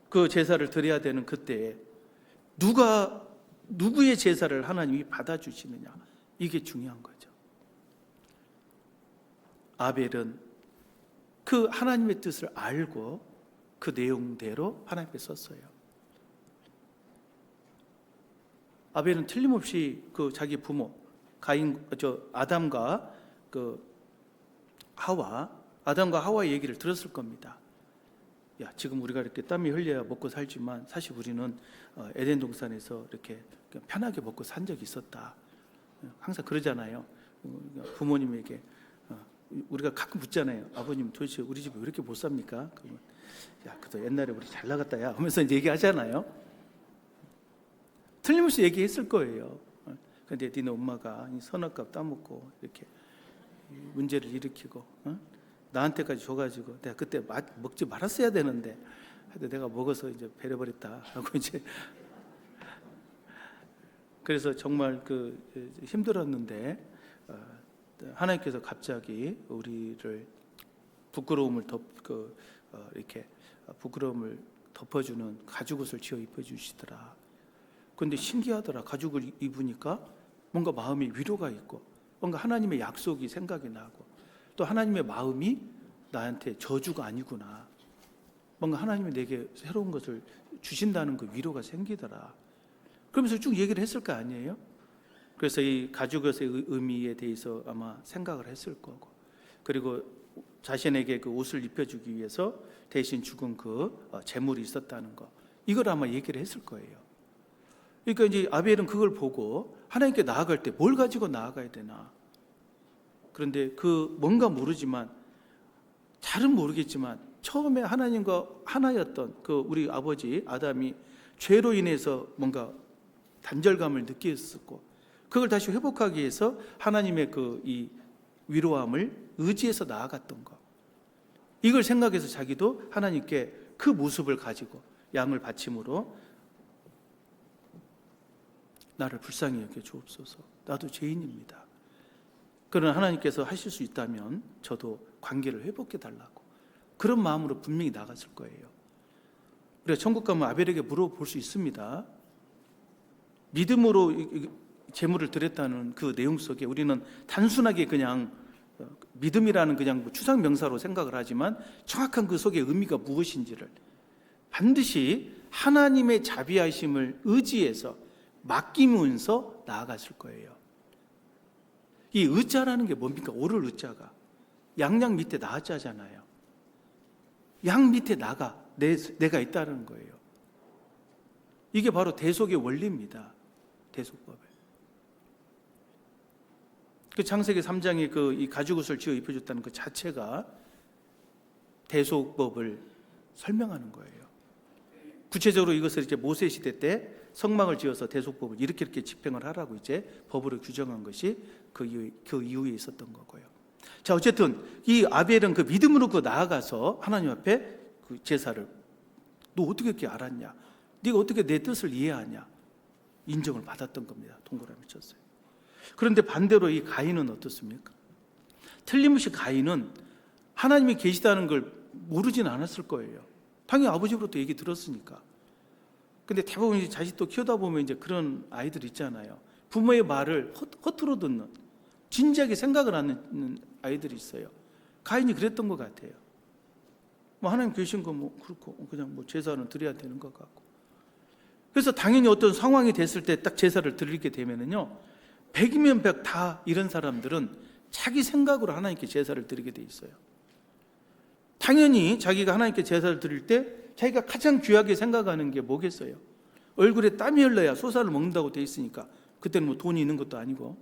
그 제사를 드려야 되는 그때에 누구의 제사를 하나님이 받아주시느냐, 이게 중요한 거죠. 아벨은 그 하나님의 뜻을 알고 그 내용대로 하나님 앞에 섰어요. 아벨은 틀림없이 그 자기 부모 아담과 하와의 얘기를 들었을 겁니다. 야, 지금 우리가 이렇게 땀이 흘려야 먹고 살지만 사실 우리는 에덴 동산에서 이렇게 편하게 먹고 산 적이 있었다. 항상 그러잖아요. 부모님에게 우리가 가끔 묻잖아요. 아버님 도대체 우리 집에 왜 이렇게 못 삽니까? 그러면 야, 그래도 옛날에 우리 잘 나갔다 야 하면서 이제 얘기하잖아요. 틀림없이 얘기했을 거예요. 근데 니네 엄마가 선악값 따먹고 이렇게 문제를 일으키고 나한테까지 줘가지고 내가 그때 먹지 말았어야 되는데 하여튼 내가 먹어서 이제 배려버렸다 하고 이제 그래서 정말 힘들었는데 하나님께서 갑자기 우리를 이렇게 부끄러움을 덮어주는 가죽옷을 지어 입혀주시더라. 그런데 신기하더라. 가죽을 입으니까 뭔가 마음이 위로가 있고 뭔가 하나님의 약속이 생각이 나고 또 하나님의 마음이 나한테 저주가 아니구나. 뭔가 하나님이 내게 새로운 것을 주신다는 그 위로가 생기더라. 그러면서 쭉 얘기를 했을 거 아니에요? 그래서 이 가죽옷의 의미에 대해서 아마 생각을 했을 거고, 그리고 자신에게 그 옷을 입혀주기 위해서 대신 죽은 그 재물이 있었다는 거, 이걸 아마 얘기를 했을 거예요. 그러니까 이제 아벨은 그걸 보고 하나님께 나아갈 때 뭘 가지고 나아가야 되나? 그런데 뭔가 모르지만, 잘은 모르겠지만 처음에 하나님과 하나였던 우리 아버지 아담이 죄로 인해서 뭔가 단절감을 느꼈었고, 그걸 다시 회복하기 위해서 하나님의 이 위로함을 의지해서 나아갔던 것, 이걸 생각해서 자기도 하나님께 그 모습을 가지고 양을 바침으로 나를 불쌍히 여겨 주옵소서. 나도 죄인입니다. 그러나 하나님께서 하실 수 있다면 저도 관계를 회복해 달라고, 그런 마음으로 분명히 나갔을 거예요. 우리가 천국 가면 아벨에게 물어볼 수 있습니다. 믿음으로 제물을 드렸다는 그 내용 속에 우리는 단순하게 그냥 믿음이라는 그냥 추상 명사로 생각을 하지만 정확한 그 속의 의미가 무엇인지를 반드시 하나님의 자비하심을 의지해서 맡기면서 나아갔을 거예요. 이 의자라는 게 뭡니까? 오를 의자가 양양 밑에 나자잖아요. 양 밑에 나가 내가 있다는 거예요. 이게 바로 대속의 원리입니다. 대속법에. 그 창세기 3장에 이 가죽옷을 지어 입혀줬다는 그 자체가 대속법을 설명하는 거예요. 구체적으로 이것을 이제 모세 시대 때 성막을 지어서 대속법을 이렇게 집행을 하라고 이제 법으로 규정한 것이 그 이후에 있었던 거고요. 자, 어쨌든 이 아벨은 그 믿음으로 나아가서 하나님 앞에 그 제사를, 너 어떻게 이렇게 알았냐? 네가 어떻게 내 뜻을 이해하냐? 인정을 받았던 겁니다. 동그라미 쳤어요. 그런데 반대로 이 가인은 어떻습니까? 틀림없이 가인은 하나님이 계시다는 걸 모르진 않았을 거예요. 당연히 아버지로부터 얘기 들었으니까. 근데 대부분 이제 자식도 키우다 보면 이제 그런 아이들 있잖아요. 부모의 말을 허투루 듣는, 진지하게 생각을 하는 아이들이 있어요. 가인이 그랬던 것 같아요. 하나님 계신 거 그렇고 그냥 제사는 드려야 되는 것 같고. 그래서 당연히 어떤 상황이 됐을 때 딱 제사를 드리게 되면은요, 100이면 100 다 이런 사람들은 자기 생각으로 하나님께 제사를 드리게 돼 있어요. 당연히 자기가 하나님께 제사를 드릴 때 자기가 가장 귀하게 생각하는 게 뭐겠어요? 얼굴에 땀이 흘러야 소사를 먹는다고 돼 있으니까. 그때는 돈이 있는 것도 아니고.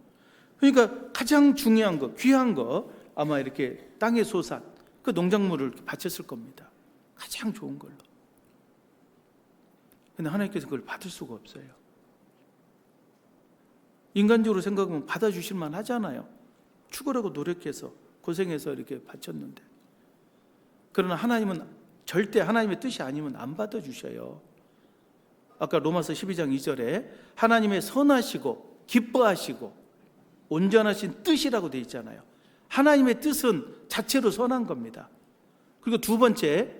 그러니까 가장 중요한 거, 귀한 거, 아마 이렇게 땅의 소산, 그 농작물을 바쳤을 겁니다. 가장 좋은 걸로. 근데 하나님께서 그걸 받을 수가 없어요. 인간적으로 생각하면 받아주실 만 하잖아요. 추구하고 노력해서 고생해서 이렇게 바쳤는데. 그러나 하나님은 절대 하나님의 뜻이 아니면 안 받아주셔요. 아까 로마서 12장 2절에 하나님의 선하시고 기뻐하시고 온전하신 뜻이라고 되어 있잖아요. 하나님의 뜻은 자체로 선한 겁니다. 그리고 두 번째,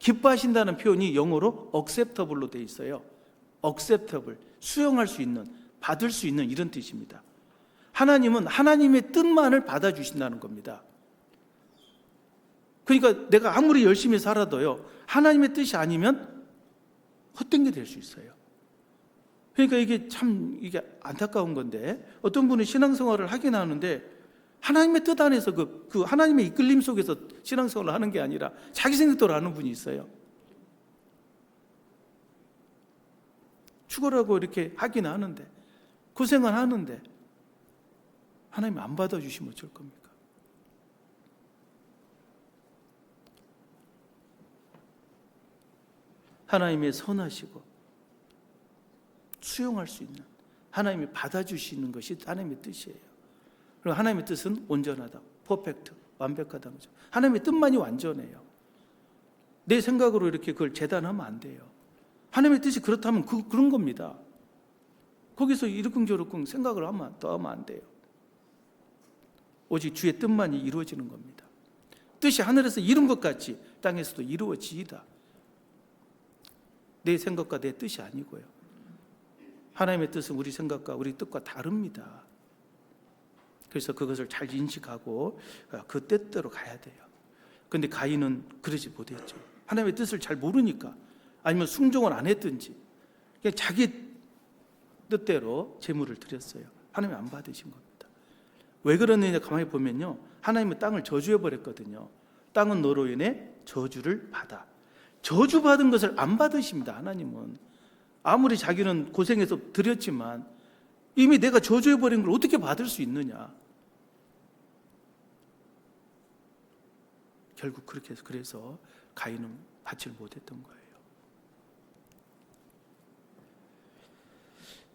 기뻐하신다는 표현이 영어로 acceptable로 되어 있어요. acceptable, 수용할 수 있는, 받을 수 있는 이런 뜻입니다. 하나님은 하나님의 뜻만을 받아주신다는 겁니다. 그러니까 내가 아무리 열심히 살아도요, 하나님의 뜻이 아니면 헛된 게 될 수 있어요. 그러니까 이게 안타까운 건데, 어떤 분은 신앙생활을 하긴 하는데 하나님의 뜻 안에서 그 하나님의 이끌림 속에서 신앙생활을 하는 게 아니라 자기 생각대로 하는 분이 있어요. 죽으라고 이렇게 하긴 하는데, 고생은 하는데 하나님 안 받아주시면 어쩔 겁니까? 하나님의 선하시고 수용할 수 있는, 하나님이 받아주시는 것이 하나님의 뜻이에요. 그리고 하나님의 뜻은 온전하다, 퍼펙트, 완벽하다는 거죠. 하나님의 뜻만이 완전해요. 내 생각으로 이렇게 그걸 재단하면 안 돼요. 하나님의 뜻이 그렇다면 그런 겁니다. 거기서 이러쿵저러쿵 생각을 더 하면 안 돼요. 오직 주의 뜻만이 이루어지는 겁니다. 뜻이 하늘에서 이룬 것 같이 땅에서도 이루어지이다. 내 생각과 내 뜻이 아니고요. 하나님의 뜻은 우리 생각과 우리 뜻과 다릅니다. 그래서 그것을 잘 인식하고 그 뜻대로 가야 돼요. 그런데 가인은 그러지 못했죠. 하나님의 뜻을 잘 모르니까, 아니면 순종을 안 했든지 그냥 자기 뜻대로 제물을 드렸어요. 하나님이 안 받으신 겁니다. 왜 그러느냐 가만히 보면요, 하나님은 땅을 저주해 버렸거든요. 땅은 너로 인해 저주를 받아. 저주받은 것을 안 받으십니다. 하나님은 아무리 자기는 고생해서 드렸지만 이미 내가 저주해 버린 걸 어떻게 받을 수 있느냐. 결국 그렇게 해서 그래서 가인은 받지를 못했던 거예요.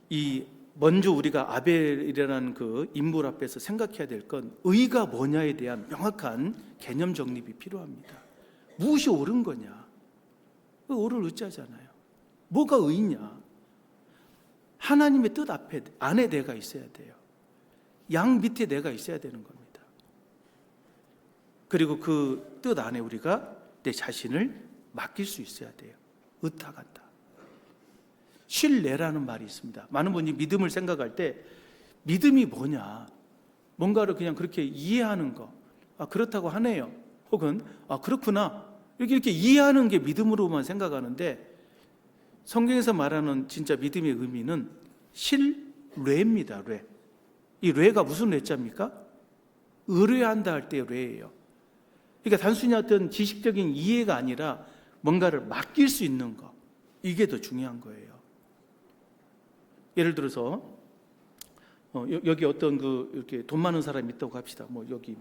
이 먼저 우리가 아벨이라는 그 인물 앞에서 생각해야 될 건 의가 뭐냐에 대한 명확한 개념 정립이 필요합니다. 무엇이 옳은 거냐? 옳을 의자잖아요. 뭐가 의냐? 하나님의 뜻 앞에 안에 내가 있어야 돼요. 양 밑에 내가 있어야 되는 겁니다. 그리고 그 뜻 안에 우리가 내 자신을 맡길 수 있어야 돼요. 의탁한다. 신뢰라는 말이 있습니다. 많은 분이 믿음을 생각할 때 믿음이 뭐냐, 뭔가를 그냥 그렇게 이해하는 거, 그렇다고 하네요, 혹은 그렇구나, 이렇게 이해하는 게 믿음으로만 생각하는데, 성경에서 말하는 진짜 믿음의 의미는 신뢰입니다. 뢰. 이 뢰가 무슨 뢰자입니까? 의뢰한다 할 때의 뢰예요. 그러니까 단순히 어떤 지식적인 이해가 아니라 뭔가를 맡길 수 있는 거, 이게 더 중요한 거예요. 예를 들어서 여기 어떤 이렇게 돈 많은 사람이 있다고 합시다. 여기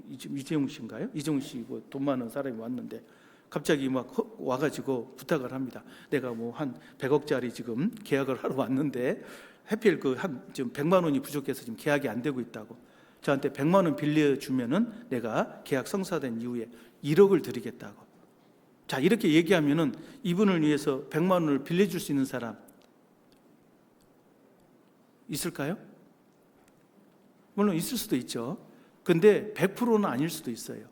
이재용 씨인가요? 이재용 씨 돈 많은 사람이 왔는데 갑자기 막 와가지고 부탁을 합니다. 내가 한 100억짜리 지금 계약을 하러 왔는데 하필 지금 100만 원이 부족해서 지금 계약이 안 되고 있다고. 저한테 100만 원 빌려주면은 내가 계약 성사된 이후에 1억을 드리겠다고. 자, 이렇게 얘기하면은 이분을 위해서 100만 원을 빌려줄 수 있는 사람 있을까요? 물론 있을 수도 있죠. 근데 100%는 아닐 수도 있어요.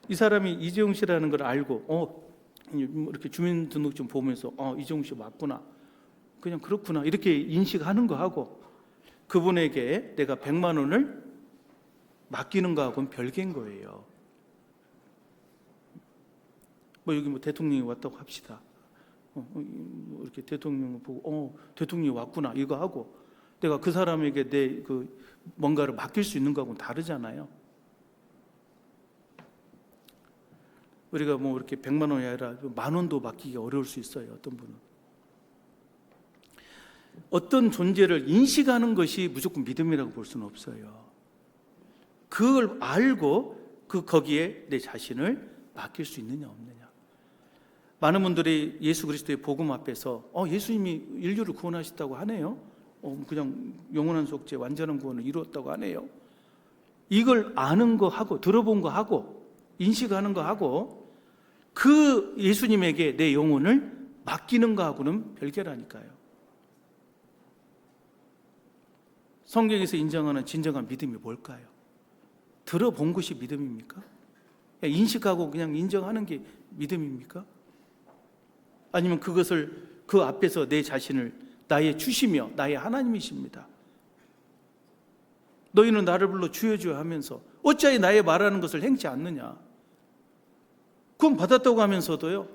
이 사람이 이재용 씨라는 걸 알고 이렇게 주민등록증 보면서 이재용 씨 맞구나, 그냥 그렇구나, 이렇게 인식하는 거하고 그분에게 내가 100만 원을 맡기는 거하고는 별개인 거예요. 여기 대통령이 왔다고 합시다. 이렇게 대통령을 보고 대통령이 왔구나 이거 하고 내가 그 사람에게 내 뭔가를 맡길 수 있는 거하고는 다르잖아요. 우리가 이렇게 100만 원이 아니라 10,000원도 맡기기 어려울 수 있어요. 어떤 분은. 어떤 존재를 인식하는 것이 무조건 믿음이라고 볼 수는 없어요. 그걸 알고 거기에 내 자신을 맡길 수 있느냐 없느냐. 많은 분들이 예수 그리스도의 복음 앞에서 예수님이 인류를 구원하셨다고 하네요. 그냥 영원한 속죄 완전한 구원을 이루었다고 하네요. 이걸 아는 거 하고 들어본 거 하고 인식하는 거 하고 그 예수님에게 내 영혼을 맡기는 거 하고는 별개라니까요. 성경에서 인정하는 진정한 믿음이 뭘까요? 들어본 것이 믿음입니까? 인식하고 그냥 인정하는 게 믿음입니까? 아니면 그것을 그 앞에서 내 자신을 나의 주시며 나의 하나님이십니다, 너희는 나를 불러 주여 주여 하면서 어찌하여 나의 말하는 것을 행치 않느냐. 그건 받았다고 하면서도요,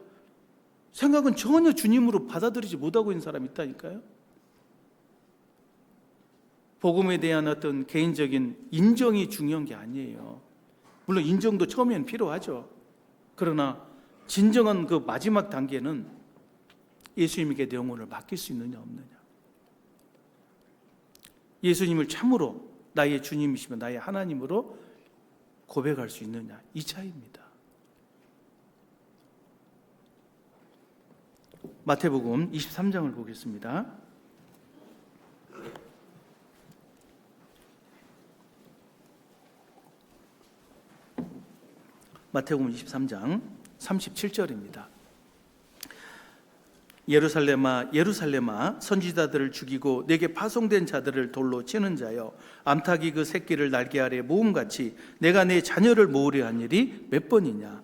생각은 전혀 주님으로 받아들이지 못하고 있는 사람이 있다니까요. 복음에 대한 어떤 개인적인 인정이 중요한 게 아니에요. 물론 인정도 처음에는 필요하죠. 그러나 진정한 그 마지막 단계는 예수님에게 내 영혼을 맡길 수 있느냐 없느냐. 예수님을 참으로 나의 주님이시며 나의 하나님으로 고백할 수 있느냐, 이 차이입니다. 마태복음 23장을 보겠습니다. 마태복음 23장 37절입니다. 예루살렘아 예루살렘아 선지자들을 죽이고 내게 파송된 자들을 돌로 치는 자여, 암탉이 그 새끼를 날개 아래 모음같이 내가 내 자녀를 모으려 한 일이 몇 번이냐.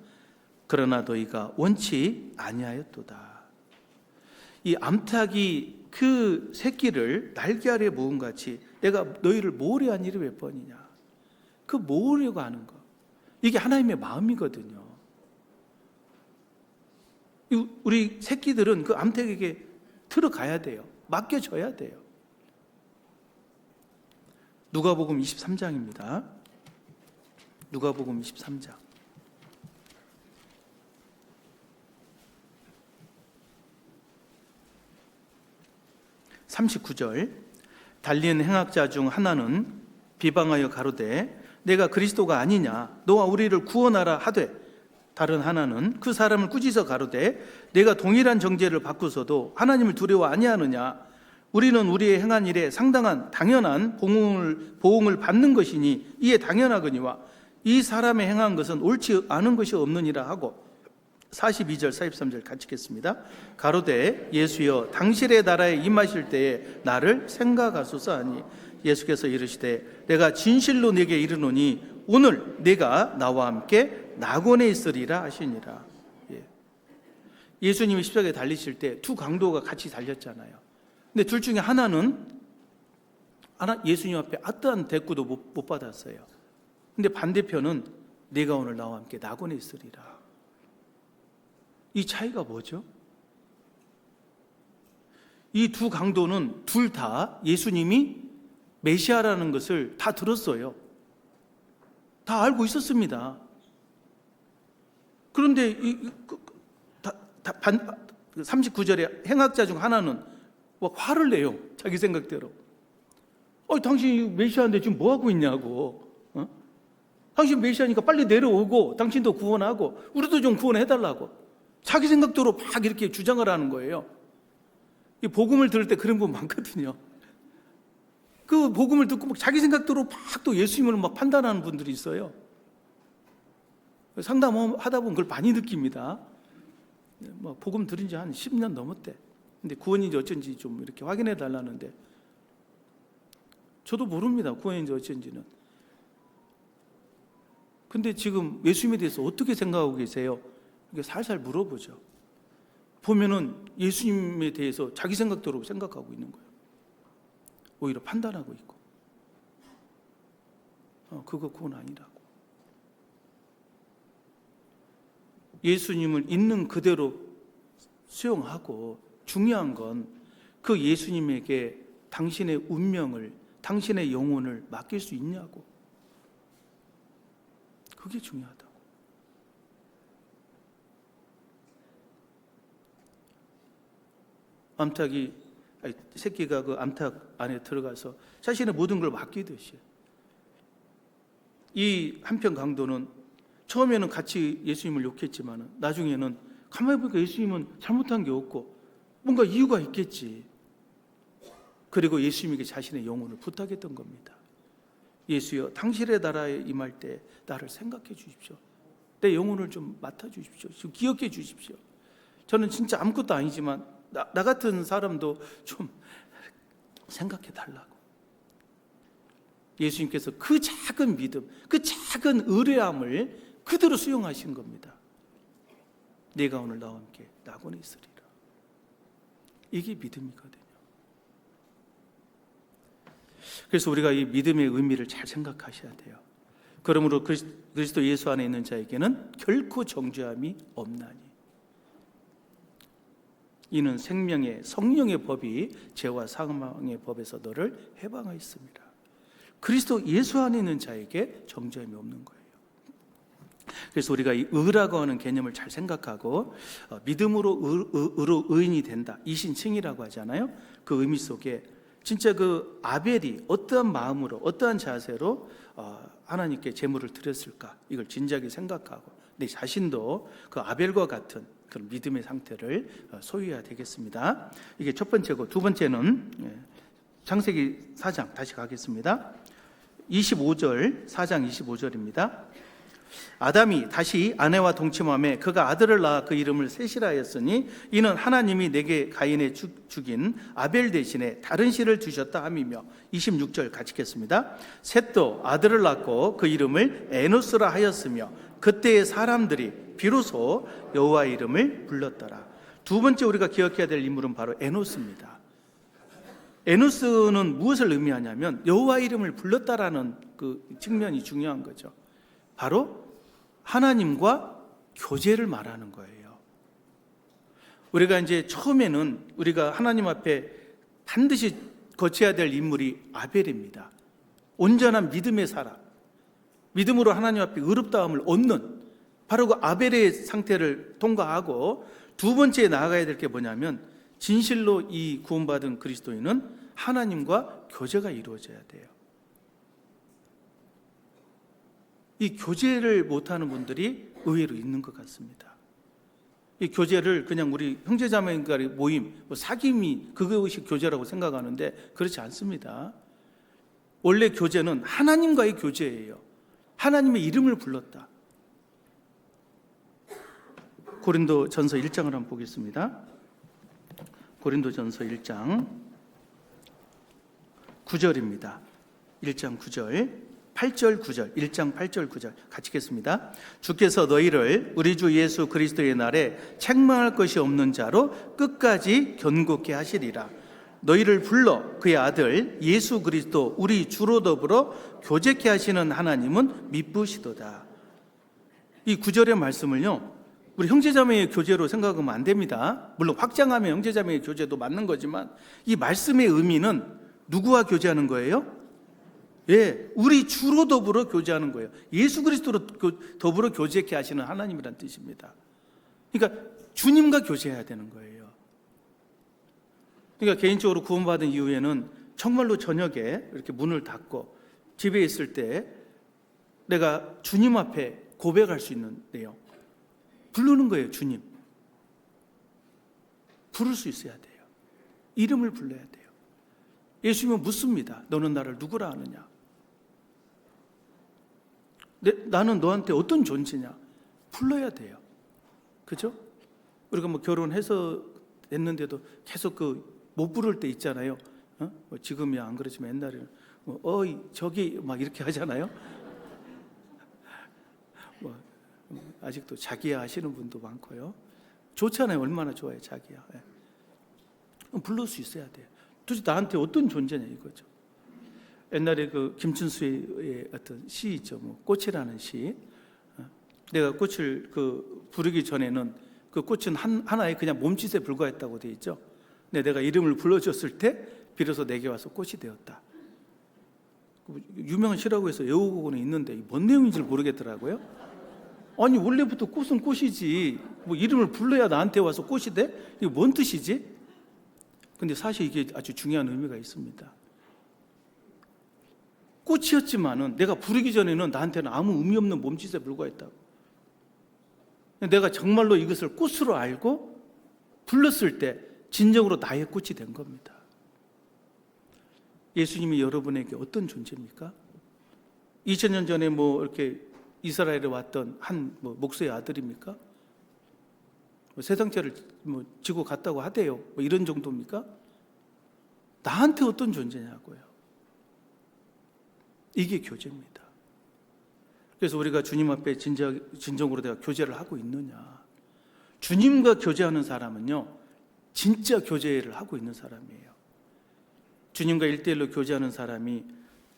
그러나 너희가 원치 아니하였도다. 이 암탉이 그 새끼를 날개 아래 모음같이 내가 너희를 모으려 한 일이 몇 번이냐. 그 모으려고 하는 거, 이게 하나님의 마음이거든요. 우리 새끼들은 그 암탉에게 들어가야 돼요. 맡겨져야 돼요. 누가복음 23장입니다. 누가복음 23장 39절. 달린 행악자 중 하나는 비방하여 가로되 내가 그리스도가 아니냐, 너와 우리를 구원하라 하되, 다른 하나는 그 사람을 꾸짖어 가로되 내가 동일한 정죄를 받고서도 하나님을 두려워 아니하느냐. 우리는 우리의 행한 일에 상당한 당연한 보응을 받는 것이니 이에 당연하거니와 이 사람의 행한 것은 옳지 않은 것이 없느니라 하고, 42절 43절 같이 읽겠습니다. 가로되 예수여 당신의 나라에 임하실 때에 나를 생각하소서 하니, 예수께서 이르시되 내가 진실로 네게 이르노니 오늘 네가 나와 함께 낙원에 있으리라 하시니라. 예수님이 십자가에 달리실 때 두 강도가 같이 달렸잖아요. 근데 둘 중에 하나는 예수님 앞에 어떠한 대꾸도 못 받았어요. 근데 반대편은 네가 오늘 나와 함께 낙원에 있으리라. 이 차이가 뭐죠? 이 두 강도는 둘 다 예수님이 메시아라는 것을 다 들었어요. 다 알고 있었습니다. 그런데 39절에 행악자 중 하나는 막 화를 내요. 자기 생각대로. 당신이 메시아인데 지금 뭐 하고 있냐고. 당신 메시아니까 빨리 내려오고 당신도 구원하고 우리도 좀 구원해달라고. 자기 생각대로 막 이렇게 주장을 하는 거예요. 이 복음을 들을 때 그런 분 많거든요. 그 복음을 듣고 막 자기 생각대로 막 또 예수님을 막 판단하는 분들이 있어요. 상담하다 보면 그걸 많이 느낍니다. 복음 들은 지 한 10년 넘었대. 근데 구원인지 어쩐지 좀 이렇게 확인해 달라는데 저도 모릅니다. 구원인지 어쩐지는. 근데 지금 예수님에 대해서 어떻게 생각하고 계세요? 이렇게 살살 물어보죠. 보면은 예수님에 대해서 자기 생각대로 생각하고 있는 거예요. 오히려 판단하고 있고. 그거 구원 아니라고. 예수님을 있는 그대로 수용하고, 중요한 건 그 예수님에게 당신의 운명을, 당신의 영혼을 맡길 수 있냐고. 그게 중요하다고. 새끼가 그 암탉 안에 들어가서 자신의 모든 걸 맡기듯이, 이 한편 강도는 처음에는 같이 예수님을 욕했지만 나중에는 가만히 보니까 예수님은 잘못한 게 없고 뭔가 이유가 있겠지. 그리고 예수님에게 자신의 영혼을 부탁했던 겁니다. 예수여 당신의 나라에 임할 때 나를 생각해 주십시오. 내 영혼을 좀 맡아 주십시오. 좀 기억해 주십시오. 저는 진짜 아무것도 아니지만 나 같은 사람도 좀 생각해 달라고. 예수님께서 그 작은 믿음, 그 작은 의뢰함을 그대로 수용하신 겁니다. 내가 오늘 나와 함께 낙원에 있으리라. 이게 믿음이거든요. 그래서 우리가 이 믿음의 의미를 잘 생각하셔야 돼요. 그러므로 그리스도 예수 안에 있는 자에게는 결코 정죄함이 없나니, 이는 생명의 성령의 법이 죄와 사망의 법에서 너를 해방하였습니다. 그리스도 예수 안에 있는 자에게 정죄함이 없는 거예요. 그래서 우리가 이 의라고 하는 개념을 잘 생각하고 믿음으로 의로 의인이 된다, 이신칭이라고 하잖아요. 그 의미 속에 진짜 그 아벨이 어떠한 마음으로, 어떠한 자세로 하나님께 제물을 드렸을까, 이걸 진지하게 생각하고 내 자신도 그 아벨과 같은 그런 믿음의 상태를 소유해야 되겠습니다. 이게 첫 번째고, 두 번째는 창세기 4장 다시 가겠습니다. 25절, 4장 25절입니다. 아담이 다시 아내와 동침함에 그가 아들을 낳아 그 이름을 셋이라 하였으니 이는 하나님이 내게 가인의 죽인 아벨 대신에 다른 씨를 주셨다 함이며. 26절 같이 읽겠습니다. 셋도 아들을 낳고 그 이름을 에노스라 하였으며 그때의 사람들이 비로소 여호와 이름을 불렀더라. 두 번째 우리가 기억해야 될 인물은 바로 에노스입니다. 에노스는 무엇을 의미하냐면 여호와 이름을 불렀다라는 그 측면이 중요한 거죠. 바로 하나님과 교제를 말하는 거예요. 우리가 이제 처음에는 우리가 하나님 앞에 반드시 거쳐야 될 인물이 아벨입니다. 온전한 믿음의 사람, 믿음으로 하나님 앞에 의롭다함을 얻는 바로 그 아벨의 상태를 통과하고, 두 번째에 나아가야 될 게 뭐냐면 진실로 이 구원받은 그리스도인은 하나님과 교제가 이루어져야 돼요. 이 교제를 못하는 분들이 의외로 있는 것 같습니다. 이 교제를 그냥 우리 형제자매간의 모임, 사귐이 그것이 교제라고 생각하는데 그렇지 않습니다. 원래 교제는 하나님과의 교제예요. 하나님의 이름을 불렀다. 고린도전서 1장을 한번 보겠습니다. 고린도전서 1장 9절입니다. 1장 9절, 8절 9절, 1장 8절 9절 같이 읽겠습니다. 주께서 너희를 우리 주 예수 그리스도의 날에 책망할 것이 없는 자로 끝까지 견고케 하시리라. 너희를 불러 그의 아들 예수 그리스도 우리 주로 더불어 교제케 하시는 하나님은 미쁘시도다. 이 9절의 말씀을요, 우리 형제자매의 교제로 생각하면 안 됩니다. 물론 확장하면 형제자매의 교제도 맞는 거지만 이 말씀의 의미는 누구와 교제하는 거예요? 예, 우리 주로 더불어 교제하는 거예요. 예수 그리스도로 더불어 교제케 하시는 하나님이란 뜻입니다. 그러니까 주님과 교제해야 되는 거예요. 그러니까 개인적으로 구원받은 이후에는 정말로 저녁에 이렇게 문을 닫고 집에 있을 때 내가 주님 앞에 고백할 수 있는 내용, 부르는 거예요. 주님 부를 수 있어야 돼요. 이름을 불러야 돼요. 예수님은 묻습니다. 너는 나를 누구라 하느냐? 나는 너한테 어떤 존재냐? 불러야 돼요. 그죠? 우리가 뭐 결혼해서 했는데도 계속 못 부를 때 있잖아요. 뭐 지금이야 안 그러지만 옛날에는 어이 저기 막 이렇게 하잖아요. 뭐 아직도 자기야 하시는 분도 많고요. 좋잖아요. 얼마나 좋아요, 자기야. 예. 불러올 수 있어야 돼요. 도대체 나한테 어떤 존재냐 이거죠. 옛날에 그 김춘수의 어떤 시 있죠. 뭐 꽃이라는 시. 내가 꽃을 부르기 전에는 그 꽃은 하나의 그냥 몸짓에 불과했다고 돼 있죠. 근데 내가 이름을 불러줬을 때 비로소 내게 와서 꽃이 되었다. 유명한 시라고 해서 애호곡은 있는데 뭔 내용인지 모르겠더라고요. 아니 원래부터 꽃은 꽃이지 뭐 이름을 불러야 나한테 와서 꽃이 돼? 이게 뭔 뜻이지? 근데 사실 이게 아주 중요한 의미가 있습니다. 꽃이었지만은 내가 부르기 전에는 나한테는 아무 의미 없는 몸짓에 불과했다고. 내가 정말로 이것을 꽃으로 알고 불렀을 때 진정으로 나의 꽃이 된 겁니다. 예수님이 여러분에게 어떤 존재입니까? 2000년 전에 뭐 이렇게 이스라엘에 왔던 한 목수의 아들입니까? 세상죄를 지고 갔다고 하대요. 이런 정도입니까? 나한테 어떤 존재냐고요. 이게 교제입니다. 그래서 우리가 주님 앞에 진정으로 내가 교제를 하고 있느냐. 주님과 교제하는 사람은요, 진짜 교제를 하고 있는 사람이에요. 주님과 1대1로 교제하는 사람이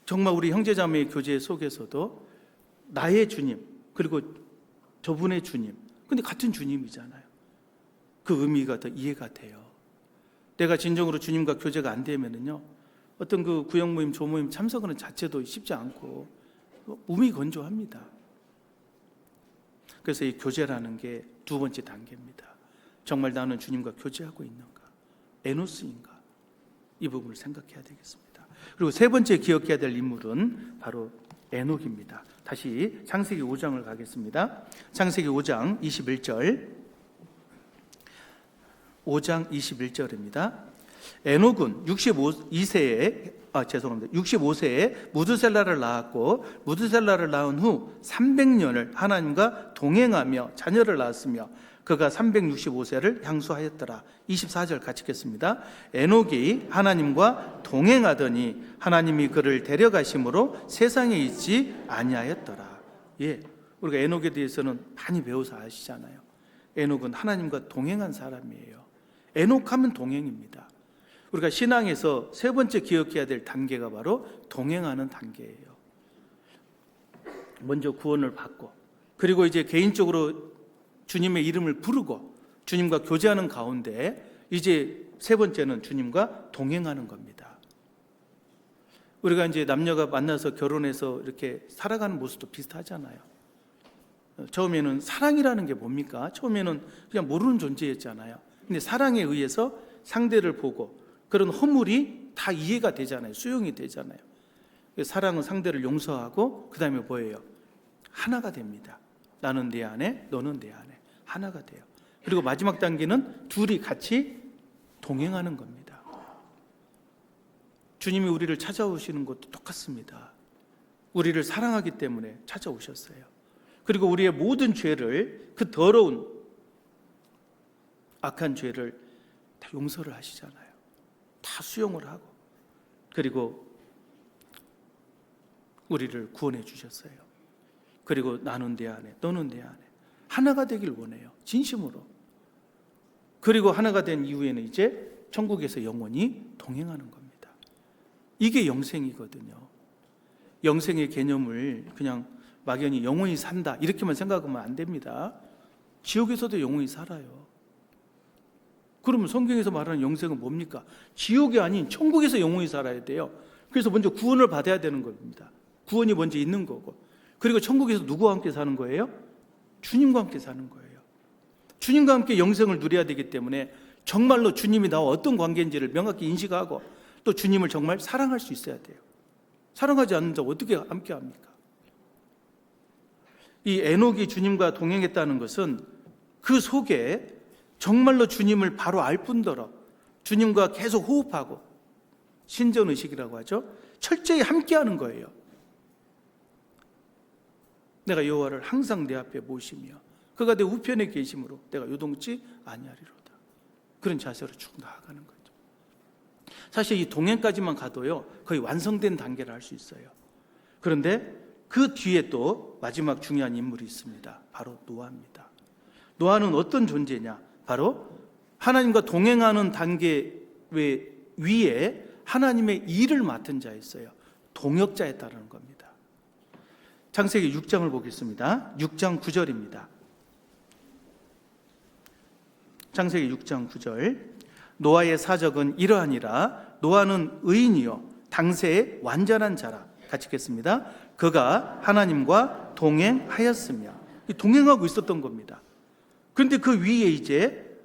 정말 우리 형제자매의 교제 속에서도 나의 주님, 그리고 저분의 주님, 근데 같은 주님이잖아요. 그 의미가 더 이해가 돼요. 내가 진정으로 주님과 교제가 안 되면은요, 어떤 그 구역 모임, 조모임 참석하는 자체도 쉽지 않고 몸이 건조합니다. 그래서 이 교제라는 게 두 번째 단계입니다. 정말 나는 주님과 교제하고 있는가? 에노스인가? 이 부분을 생각해야 되겠습니다. 그리고 세 번째 기억해야 될 인물은 바로 에녹입니다. 다시 창세기 5장을 가겠습니다. 창세기 5장 21절 5장 21절입니다. 에녹은 65세에 무드셀라를 낳았고 무드셀라를 낳은 후 300년을 하나님과 동행하며 자녀를 낳았으며 그가 365세를 향수하였더라. 24절 같이 읽겠습니다. 에녹이 하나님과 동행하더니 하나님이 그를 데려가심으로 세상에 있지 아니하였더라. 예, 우리가 에녹에 대해서는 많이 배워서 아시잖아요. 에녹은 하나님과 동행한 사람이에요. 에녹하면 동행입니다. 우리가 신앙에서 세 번째 기억해야 될 단계가 바로 동행하는 단계예요. 먼저 구원을 받고, 그리고 이제 개인적으로 주님의 이름을 부르고 주님과 교제하는 가운데 이제 세 번째는 주님과 동행하는 겁니다. 우리가 이제 남녀가 만나서 결혼해서 이렇게 살아가는 모습도 비슷하잖아요. 처음에는 사랑이라는 게 뭡니까? 처음에는 그냥 모르는 존재였잖아요. 근데 사랑에 의해서 상대를 보고 그런 허물이 다 이해가 되잖아요. 수용이 되잖아요. 사랑은 상대를 용서하고 그 다음에 뭐예요? 하나가 됩니다. 나는 내 안에, 너는 내 안에 하나가 돼요. 그리고 마지막 단계는 둘이 같이 동행하는 겁니다. 주님이 우리를 찾아오시는 것도 똑같습니다. 우리를 사랑하기 때문에 찾아오셨어요. 그리고 우리의 모든 죄를, 그 더러운 악한 죄를 다 용서를 하시잖아요. 다 수용을 하고, 그리고 우리를 구원해 주셨어요. 그리고 나는 내 안에, 너는 내 안에 하나가 되길 원해요. 진심으로. 그리고 하나가 된 이후에는 이제 천국에서 영원히 동행하는 겁니다. 이게 영생이거든요. 영생의 개념을 그냥 막연히 영원히 산다 이렇게만 생각하면 안 됩니다. 지옥에서도 영원히 살아요. 그러면 성경에서 말하는 영생은 뭡니까? 지옥이 아닌 천국에서 영원히 살아야 돼요. 그래서 먼저 구원을 받아야 되는 겁니다. 구원이 먼저 있는 거고, 그리고 천국에서 누구와 함께 사는 거예요? 주님과 함께 사는 거예요. 주님과 함께 영생을 누려야 되기 때문에 정말로 주님이 나와 어떤 관계인지를 명확히 인식하고 또 주님을 정말 사랑할 수 있어야 돼요. 사랑하지 않는 자 어떻게 함께 합니까? 이 에녹이 주님과 동행했다는 것은 그 속에 정말로 주님을 바로 알 뿐더러 주님과 계속 호흡하고, 신전의식이라고 하죠. 철저히 함께하는 거예요. 내가 여호와를 항상 내 앞에 모시며 그가 내 우편에 계심으로 내가 요동치 아니하리로다. 그런 자세로 쭉 나아가는 거죠. 사실 이 동행까지만 가도요 거의 완성된 단계를 할 수 있어요. 그런데 그 뒤에 또 마지막 중요한 인물이 있습니다. 바로 노아입니다. 노아는 어떤 존재냐? 바로 하나님과 동행하는 단계 위에 하나님의 일을 맡은 자였어요. 동역자에 따르는 겁니다. 창세기 6장을 보겠습니다. 6장 9절입니다. 창세기 6장 9절. 노아의 사적은 이러하니라. 노아는 의인이요 당세의 완전한 자라. 같이 읽겠습니다. 그가 하나님과 동행하였으며, 동행하고 있었던 겁니다. 그런데 그 위에 이제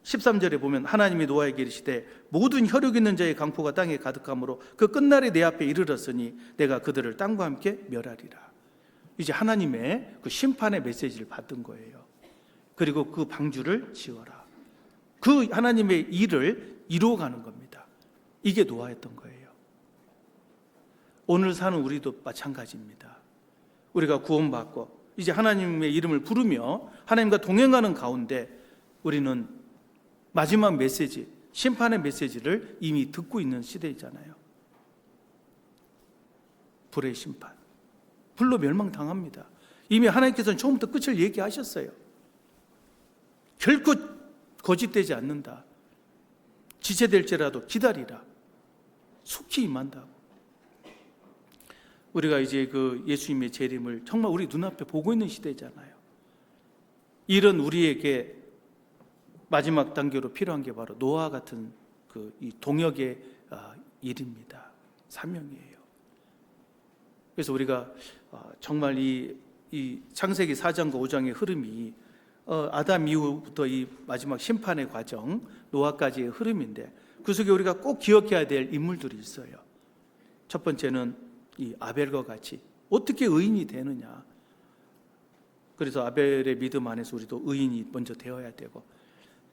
13절에 보면 하나님이 노아에게 이르시되 모든 혈육 있는 자의 강포가 땅에 가득함으로 그 끝날에 내 앞에 이르렀으니 내가 그들을 땅과 함께 멸하리라. 이제 하나님의 그 심판의 메시지를 받은 거예요. 그리고 그 방주를 지어라. 그 하나님의 일을 이루어가는 겁니다. 이게 노아였던 거예요. 오늘 사는 우리도 마찬가지입니다. 우리가 구원받고 이제 하나님의 이름을 부르며 하나님과 동행하는 가운데 우리는 마지막 메시지, 심판의 메시지를 이미 듣고 있는 시대이잖아요. 불의 심판, 불로 멸망당합니다. 이미 하나님께서는 처음부터 끝을 얘기하셨어요. 결코 거짓되지 않는다. 지체될지라도 기다리라. 속히 임한다고. 우리가 이제 그 예수님의 재림을 정말 우리 눈앞에 보고 있는 시대잖아요. 이런 우리에게 마지막 단계로 필요한 게 바로 노아 같은 이 동역의 일입니다. 사명이에요. 그래서 우리가 정말 이 창세기 4장과 5장의 흐름이 아담 이후부터 이 마지막 심판의 과정, 노아까지의 흐름인데 그 속에 우리가 꼭 기억해야 될 인물들이 있어요. 첫 번째는 이 아벨과 같이 어떻게 의인이 되느냐. 그래서 아벨의 믿음 안에서 우리도 의인이 먼저 되어야 되고,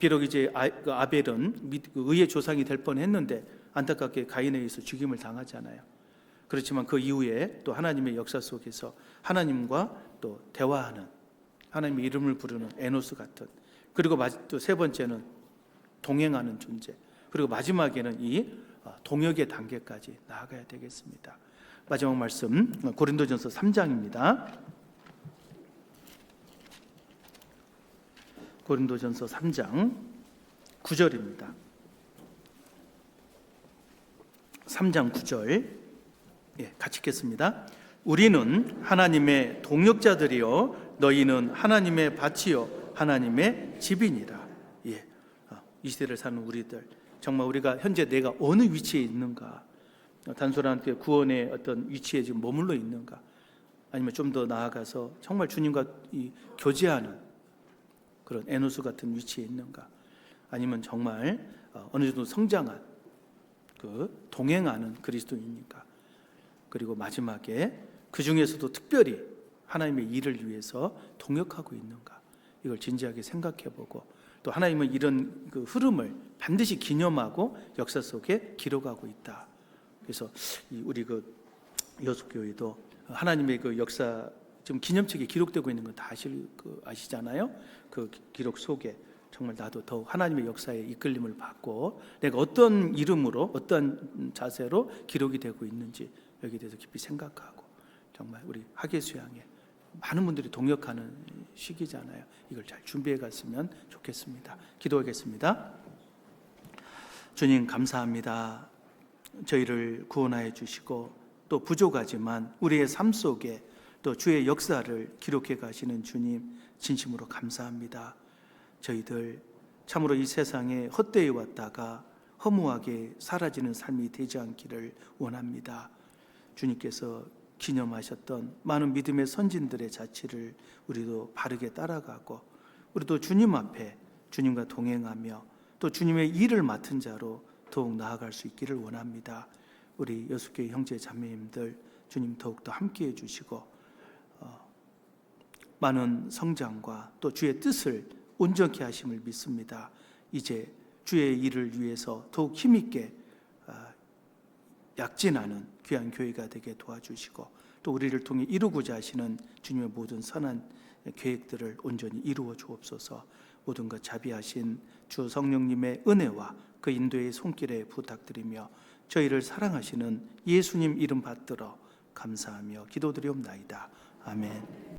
비록 이제 아벨은 의의 조상이 될 뻔했는데 안타깝게 가인에 의해서 죽임을 당하잖아요. 그렇지만 그 이후에 또 하나님의 역사 속에서 하나님과 또 대화하는, 하나님의 이름을 부르는 에노스 같은, 그리고 또 세 번째는 동행하는 존재, 그리고 마지막에는 이 동역의 단계까지 나아가야 되겠습니다. 마지막 말씀 고린도전서 3장입니다. 고린도전서 3장 9절입니다. 3장 9절, 같이 읽겠습니다. 우리는 하나님의 동역자들이요 너희는 하나님의 밭이요 하나님의 집이니라. 이 시대를 사는 우리들, 정말 우리가 현재 내가 어느 위치에 있는가, 단순한 구원의 어떤 위치에 지금 머물러 있는가, 아니면 좀 더 나아가서 정말 주님과 교제하는 그런 에노스 같은 위치에 있는가, 아니면 정말 어느 정도 성장한 동행하는 그리스도인인가, 그리고 마지막에 그 중에서도 특별히 하나님의 일을 위해서 동역하고 있는가, 이걸 진지하게 생각해보고 또 하나님은 이런 흐름을 반드시 기념하고 역사 속에 기록하고 있다. 그래서 우리 여수교회도 하나님의 역사 지금 기념책에 기록되고 있는 건 다 아시잖아요. 그 기록 속에 정말 나도 더욱 하나님의 역사에 이끌림을 받고 내가 어떤 이름으로 어떤 자세로 기록이 되고 있는지 여기에 대해서 깊이 생각하고, 정말 우리 하계수양에 많은 분들이 동역하는 시기잖아요. 이걸 잘 준비해 갔으면 좋겠습니다. 기도하겠습니다. 주님 감사합니다. 저희를 구원하여 주시고 또 부족하지만 우리의 삶 속에 또 주의 역사를 기록해 가시는 주님 진심으로 감사합니다. 저희들 참으로 이 세상에 헛되이 왔다가 허무하게 사라지는 삶이 되지 않기를 원합니다. 주님께서 기념하셨던 많은 믿음의 선진들의 자취를 우리도 바르게 따라가고, 우리도 주님 앞에 주님과 동행하며 또 주님의 일을 맡은 자로 더욱 나아갈 수 있기를 원합니다. 우리 여수교회 형제 자매님들 주님 더욱더 함께해 주시고 많은 성장과 또 주의 뜻을 온전케 하심을 믿습니다. 이제 주의 일을 위해서 더욱 힘있게 약진하는 귀한 교회가 되게 도와주시고 또 우리를 통해 이루고자 하시는 주님의 모든 선한 계획들을 온전히 이루어 주옵소서. 모든 것 자비하신 주 성령님의 은혜와 그 인도의 손길에 부탁드리며 저희를 사랑하시는 예수님 이름 받들어 감사하며 기도드리옵나이다. 아멘.